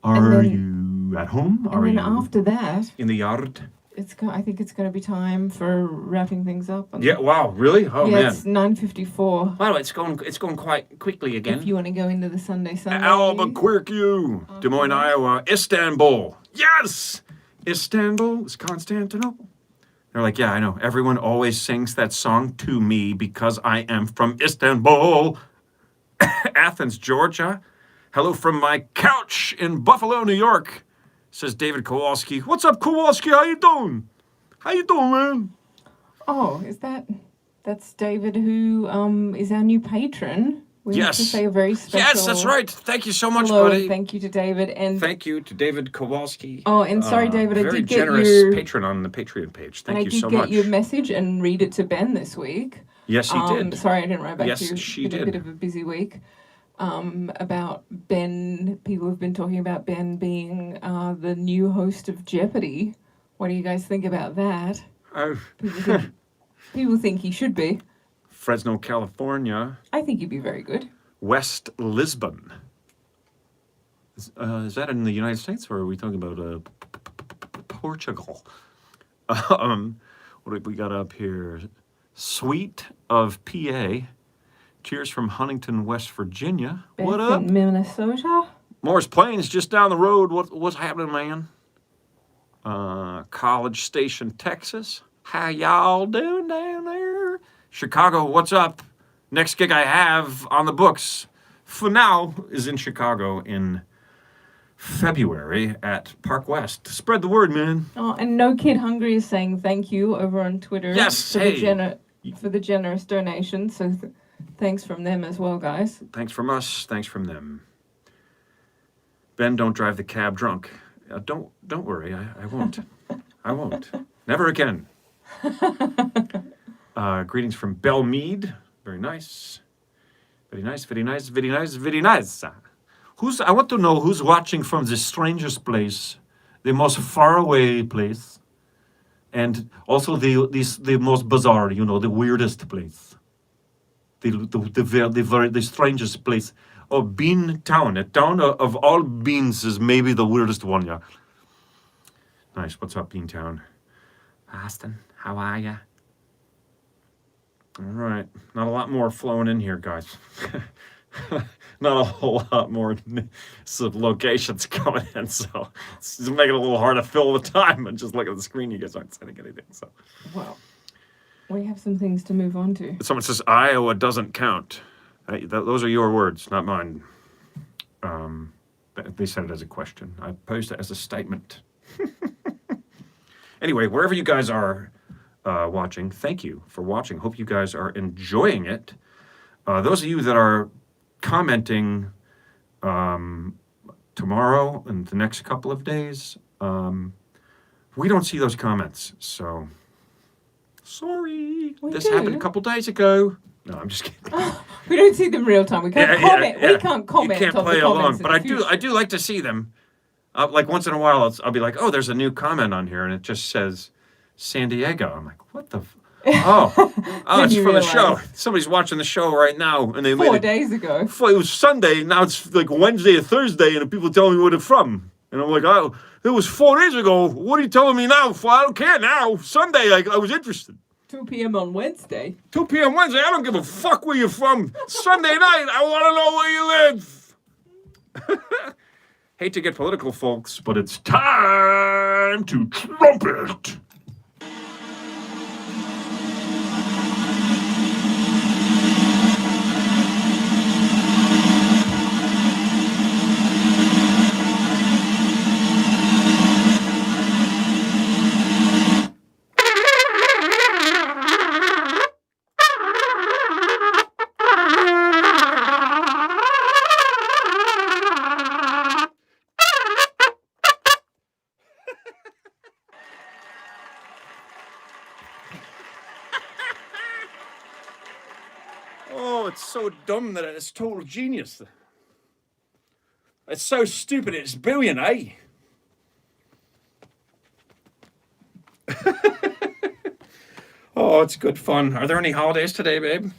Are you at home? And then after that, in the yard? I think it's going to be time for wrapping things up. Yeah. Wow. Really? Oh yeah, man. It's 9:54. Wow. It's going quite quickly again. If you want to go into the Sunday. Albuquerque, Des Moines, Iowa, Istanbul. Yes. Istanbul is Constantinople. They're like, yeah, I know. Everyone always sings that song to me because I am from Istanbul. Athens, Georgia. Hello from my couch in Buffalo, New York, says David Kowalski. What's up, Kowalski? How you doing? How you doing, man? Oh, that's David, who is our new patron. We have to say a very special. Yes, that's right. Thank you so much, hello, buddy. Thank you to David, and thank you to David Kowalski. Oh, and sorry, David, I very did get generous your patron on the Patreon page. Thank you so I did much. get your message and read it to Ben this week. Yes, he did. Sorry, I didn't write back to you. Yes, she It's been did. a bit of a busy week. About Ben. People have been talking about Ben being the new host of Jeopardy. What do you guys think about that? People think he should be. Fresno, California. I think he'd be very good. West Lisbon. Is that in the United States, or are we talking about Portugal? What have we got up here? Suite of PA. Cheers from Huntington, West Virginia. Beth What up? in Minnesota. Morris Plains, just down the road. What's happening, man? College Station, Texas. How y'all doing down there? Chicago, what's up? Next gig I have on the books for now is in Chicago in February at Park West. Spread the word, man. Oh, and No Kid Hungry is saying thank you over on Twitter. Yes, for hey. For the generous donation. So thanks from them as well, guys. Thanks from us. Thanks from them. Ben, don't drive the cab drunk. Don't worry. I won't. I won't. Never again. Greetings from Belmead. Very nice. Very nice, very nice, very nice, very nice. I want to know who's watching from the strangest place, the most faraway place, and also the most bizarre, the weirdest place. The strangest place. Oh, Bean Town. A town of all beans is maybe the weirdest one, yeah. Nice. What's up, Bean Town? Austin, how are ya? All right. Not a lot more flowing in here, guys. Not a whole lot more locations coming in, so it's making it a little hard to fill the time and just look at the screen. You guys aren't saying anything, so. Well, we have some things to move on to. Someone says Iowa doesn't count. Those are your words, not mine. They said it as a question. I posed it as a statement. Anyway, wherever you guys are watching, thank you for watching. Hope you guys are enjoying it. Those of you that are commenting tomorrow and the next couple of days, we don't see those comments, so sorry. This happened a couple days ago. No, I'm just kidding. We don't see them real time. We can't comment. Yeah. We can't comment. You can't on play the along, comments but I do like to see them. Like once in a while, I'll be like, oh, there's a new comment on here, and it just says San Diego. I'm like, what the? Oh, it's from the show. Somebody's watching the show right now, and they made 4 days ago. It was Sunday. Now it's like Wednesday or Thursday, and people tell me where they're from, and I'm like, oh, it was 4 days ago. What are you telling me now? I don't care now. Sunday, I was interested. 2 p.m. on Wednesday. 2 p.m. Wednesday. I don't give a fuck where you're from. Sunday night, I want to know where you live. Hate to get political, folks, but it's time to trumpet. so dumb that it's total genius. It's so stupid it's brilliant, eh? Oh, it's good fun. Are there any holidays today, babe?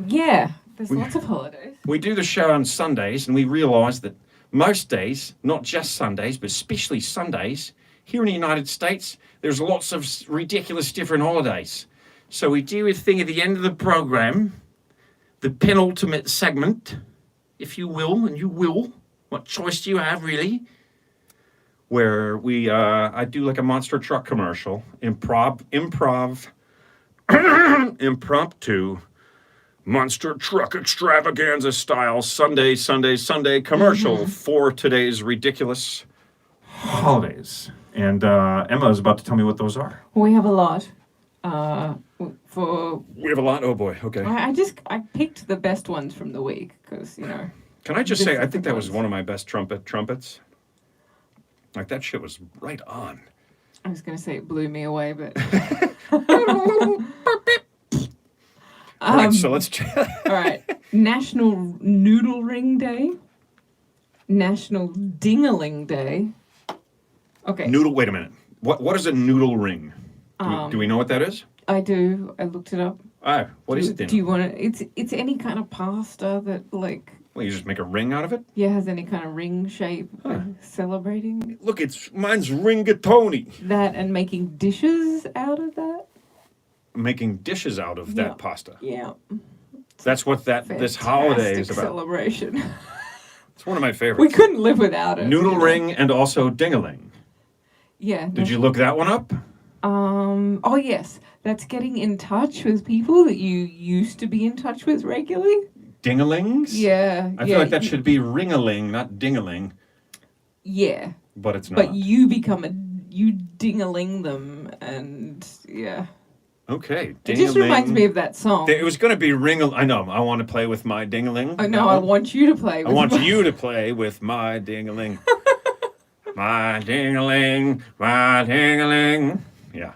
Yeah, there's lots of holidays. We do the show on Sundays, and we realise that most days, not just Sundays, but especially Sundays, here in the United States, there's lots of ridiculous different holidays. So we do a thing at the end of the program, the penultimate segment, if you will, and you will. What choice do you have, really? Where I do like a monster truck commercial, impromptu, monster truck extravaganza style Sunday commercial for today's ridiculous holidays. And Emma is about to tell me what those are. We have a lot. We have a lot? Oh boy, okay. I picked the best ones from the week because, Can I just say, I think that was ones. one of my best trumpets. Like, that shit was right on. I was going to say it blew me away, but... All right, so let's... All right. National Noodle Ring Day. National Ding-a-ling Day. Okay. Noodle, wait a minute. What is a noodle ring? Do we know what that is? I do. I looked it up. What is it then? Do you want to... It's any kind of pasta that, like... Well, you just make a ring out of it? Yeah, has any kind of ring shape. Celebrating Look, mine's rigatoni. that and making dishes out of that. Making dishes out of that pasta. Yeah. That's what this holiday is Fantastic about. celebration. It's one of my favorites. We couldn't live without it. Noodle ring and also ding-a-ling. Yeah. Did you look that one up? Oh yes, that's getting in touch with people that you used to be in touch with regularly. Ding-a-lings? Yeah. I feel like that should be ring-a-ling, not ding-a-ling. Yeah. But it's not. But you ding-a-ling them, and yeah. Okay. It just reminds me of that song. It was going to be I know. I want to play with my ding-a-ling. Oh no, I want you to play. I want you to play with my ding-a-ling. My ding-a-ling, my ding-a-ling. Yeah.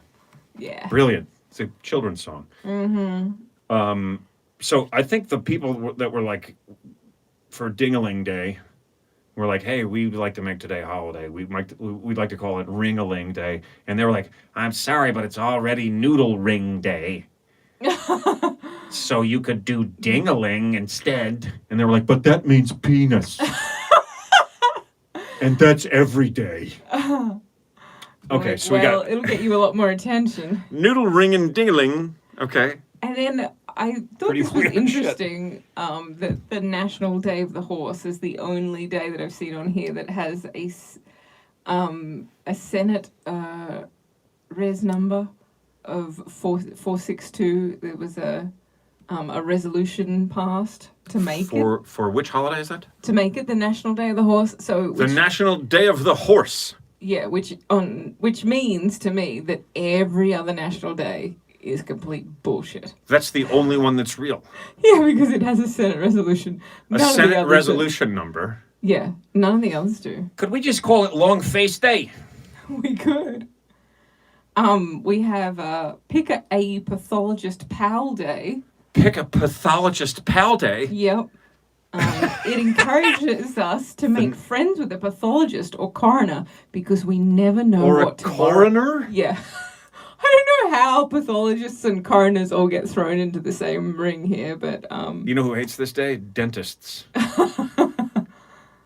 Yeah. Brilliant. It's a children's song. Mm-hmm. So I think the people that were like, for Ding-a-ling Day, were like, hey, we'd like to make today a holiday. We'd like to call it Ring-a-ling Day. And they were like, I'm sorry, but it's already Noodle Ring Day. So you could do Ding-a-ling instead. And they were like, but that means penis. And that's every day. Okay, so it'll get you a lot more attention. Noodle ring and ding-a-ling. Okay. And then I thought Pretty this was weird interesting that the National Day of the Horse is the only day that I've seen on here that has a Senate res number of 462. There was a resolution passed to make it. For which holiday is that? To make it the National Day of the Horse. The National Day of the Horse. Yeah, which means to me that every other national day is complete bullshit. That's the only one that's real. Yeah, because it has a Senate resolution. A Senate resolution number. Yeah, none of the others do. Could we just call it Long Face Day? We could. We have Pick a Pathologist Pal Day. Pick a Pathologist Pal Day? Yep. It encourages us to make friends with a pathologist or coroner because we never know what to coroner? Yeah. I don't know how pathologists and coroners all get thrown into the same ring here, but You know who hates this day? Dentists.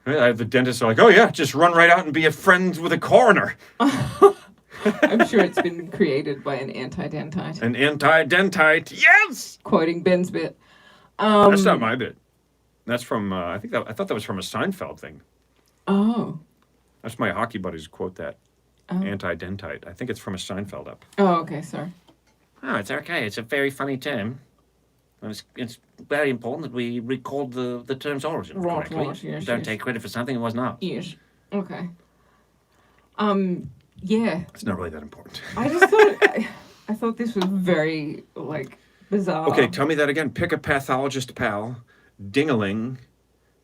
The dentists are like, oh yeah, just run right out and be a friend with a coroner. I'm sure it's been created by an anti-dentite. An anti-dentite, yes! Quoting Ben's bit. That's not my bit. That's from, I thought that was from a Seinfeld thing. Oh. That's my hockey buddies quote that. Anti-dentite. I think it's from a Seinfeld up. Oh, okay, sorry. Oh, it's okay. It's a very funny term. And it's very important that we record the term's origin correctly. Right, yes, Don't yes. take credit for something it was not. Yes. Okay. Yeah. It's not really that important. I just thought I thought this was very bizarre. Okay, tell me that again. Pick a pathologist pal, ding-a-ling,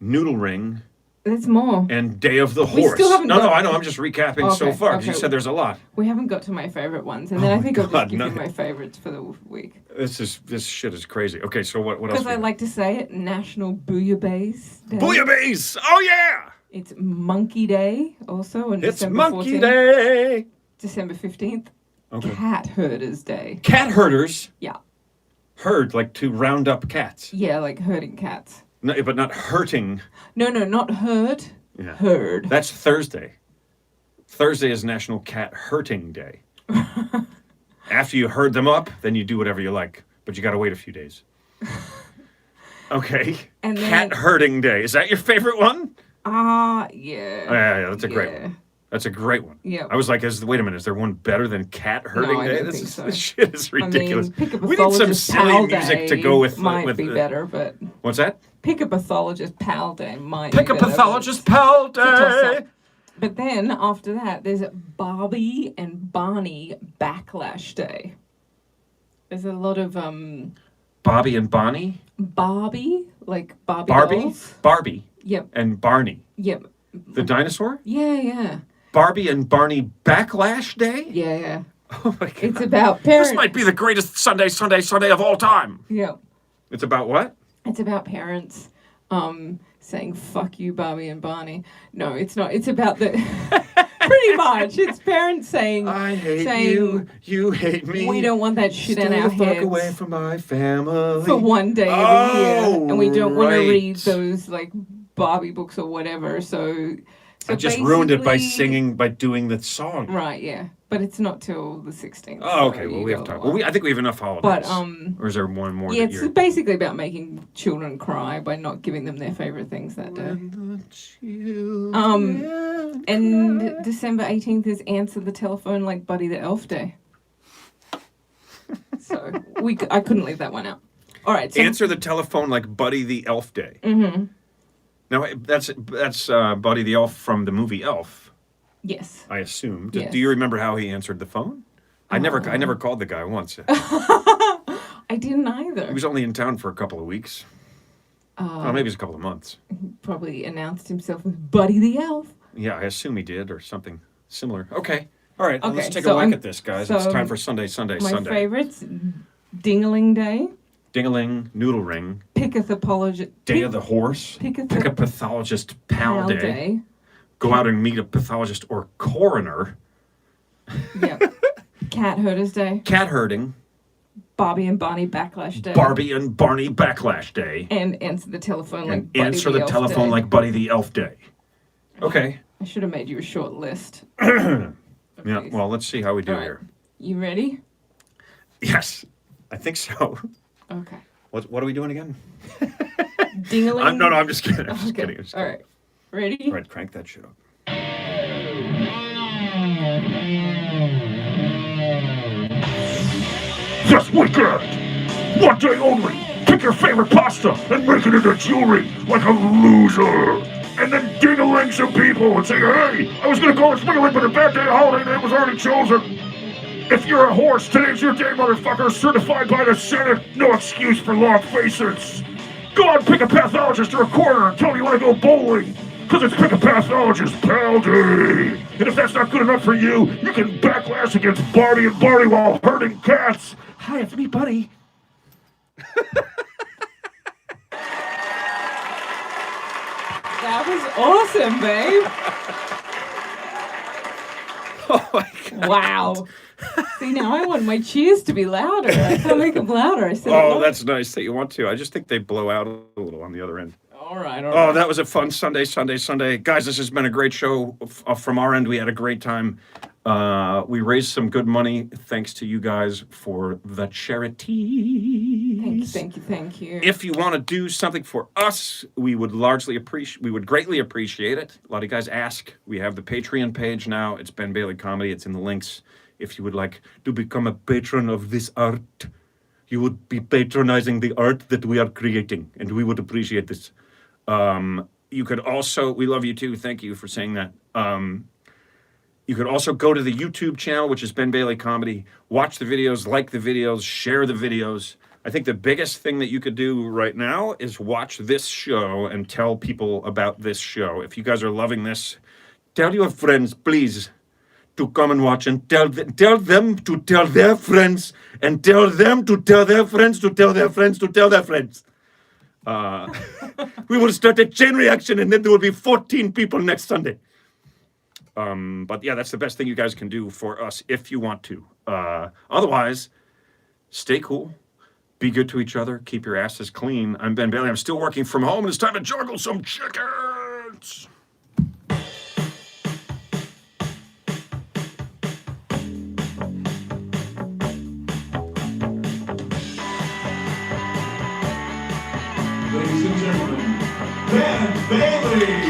noodle ring, There's more. And Day of the We Horse. still haven't No, got- I know. I'm just recapping so Okay, far because you okay. said there's a lot. We haven't got to my favorite ones, and then I think I'll God, just give no. you my favorites for the week. This shit is crazy. Okay, so what else? Because I like to say it, National Bouillabaisse Day. Bouillabaisse! Oh yeah! It's Monkey Day, also on It's December Monkey 14th. Day. December 15th. Okay. Cat Herders Day. Cat herders. Yeah. Herd, like to round up cats. Yeah, like herding cats. No, but not hurting. No, not herd. Yeah. Herd. That's Thursday. Thursday is National Cat Hurting Day. After you herd them up, then you do whatever you like. But you got to wait a few days. Okay. And then- Cat Herding Day. Is that your favorite one? Yeah. Yeah, that's a great one. That's a great one. Yeah. I was like, wait a minute, is there one better than Cat Herding I Day? don't This think is so. this shit is ridiculous. I mean, Pick a We need some Pathologist silly Pal music Day to go with might be better, but What's that? Pick a Pathologist Pal Day might Pick be a better, pathologist pal but it's a toss-up. day. But then after that, there's Barbie and Barney Backlash Day. There's a lot of Bobby and Bonnie? Barbie, like Barbie Barbie? dolls. Barbie Yep, and Barney. yep. The dinosaur? Yeah. Barbie and Barney Backlash Day? Yeah. Oh my god. It's about parents. This might be the greatest Sunday of all time. Yeah. It's about what? It's about parents saying "fuck you, Barbie and Barney." No, it's not. It's about the pretty much. It's parents saying, I hate saying, you. You hate me. We don't want that shit Stay in our the fuck heads away from my family. for one day every year, and we don't want to right. read those like Barbie books or whatever. So I just ruined it by basically- singing, by doing the song. Right? Yeah, but it's not till the 16th. Oh, okay. so Well, you we have got a time. while. Well, I think we have enough holidays. But or is there one more? yeah, that it's you're... basically about making children cry by not giving them their favorite things that day. And December 18th is Answer the Telephone Like Buddy the Elf Day. So I couldn't leave that one out. All right. So Answer the telephone like Buddy the Elf Day. Mm-hmm. Now that's Buddy the Elf from the movie Elf, yes. I assume. Yes. Do you remember how he answered the phone? I never called the guy once. I didn't either. He was only in town for a couple of weeks. Well, maybe it was a couple of months. Probably announced himself as Buddy the Elf. Yeah, I assume he did, or something similar. Okay. All right, Okay, let's take so a whack I'm- at this, guys. so It's time for Sunday. My favorites: Dingaling Day, Ding-a-ling, Noodle Ring, Picketh Apologist, Day of the Horse, Pick a Pick a Pathologist Pal Day, go out and meet a pathologist or coroner, Yep. Cat Herders Day, cat herding, Barbie and Barney Backlash Day, Barbie and Barney Backlash Day, and Answer the Telephone Like and Buddy Answer the the Elf Telephone Day. like Buddy the Elf Day. Okay. I should have made you a short list. Yeah, these. well, let's see how we do All right. here. You ready? Yes, I think so. Okay. What are we doing again? Dingaling. No, I'm just kidding. I'm just Okay. kidding. I'm just All kidding. right. Ready? All right, crank that shit up. This weekend! One day only! Pick your favorite pasta and make it into jewelry like a loser! And then ding-a-ling some people and say, hey, I was gonna call it spring-a-ling, but the bad day holiday name was already chosen! If you're a horse, today's your day, motherfucker! Certified by the Senate! No excuse for long faces! Go out and pick a pathologist or a coroner and tell them you want to go bowling! Because it's Pick a Pathologist Pal Day! And if that's not good enough for you, you can backlash against Barbie and Barney while herding cats! Hi, it's me, Buddy. That was awesome, babe. Oh my god. Wow. See, now I want my cheers to be louder. I can't make them louder. I said it Oh, loud. that's nice that you want to. I just think they blow out a little on the other end. All right. Oh, that was a fun Sunday. Guys, this has been a great show. From our end, we had a great time. We raised some good money thanks to you guys for the charities. Thank you. If you want to do something for us, we would greatly appreciate it. A lot of guys ask. We have the Patreon page now. It's Ben Bailey Comedy. It's in the links. If you would like to become a patron of this art, you would be patronizing the art that we are creating, and we would appreciate this. You could also, we love you too. Thank you for saying that. You could also go to the YouTube channel, which is Ben Bailey Comedy. Watch the videos, like the videos, share the videos. I think the biggest thing that you could do right now is watch this show and tell people about this show. If you guys are loving this, tell your friends, please, to come and watch, and tell them to tell their friends, and tell them to tell their friends to tell their friends to tell their friends. We will start a chain reaction, and then there will be 14 people next Sunday. But yeah, that's the best thing you guys can do for us if you want to. Otherwise, stay cool. Be good to each other. Keep your asses clean. I'm Ben Bailey. I'm still working from home, and it's time to juggle some chickens. Ladies and gentlemen, Ben Bailey!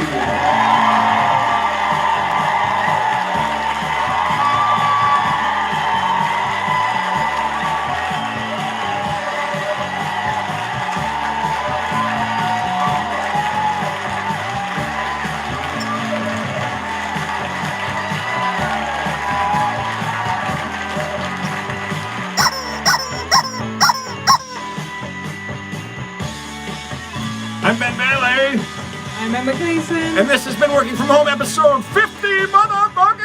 I'm Ben Bailey, I'm Emma Gleason. and this has been Working From Home episode 50, motherfucker!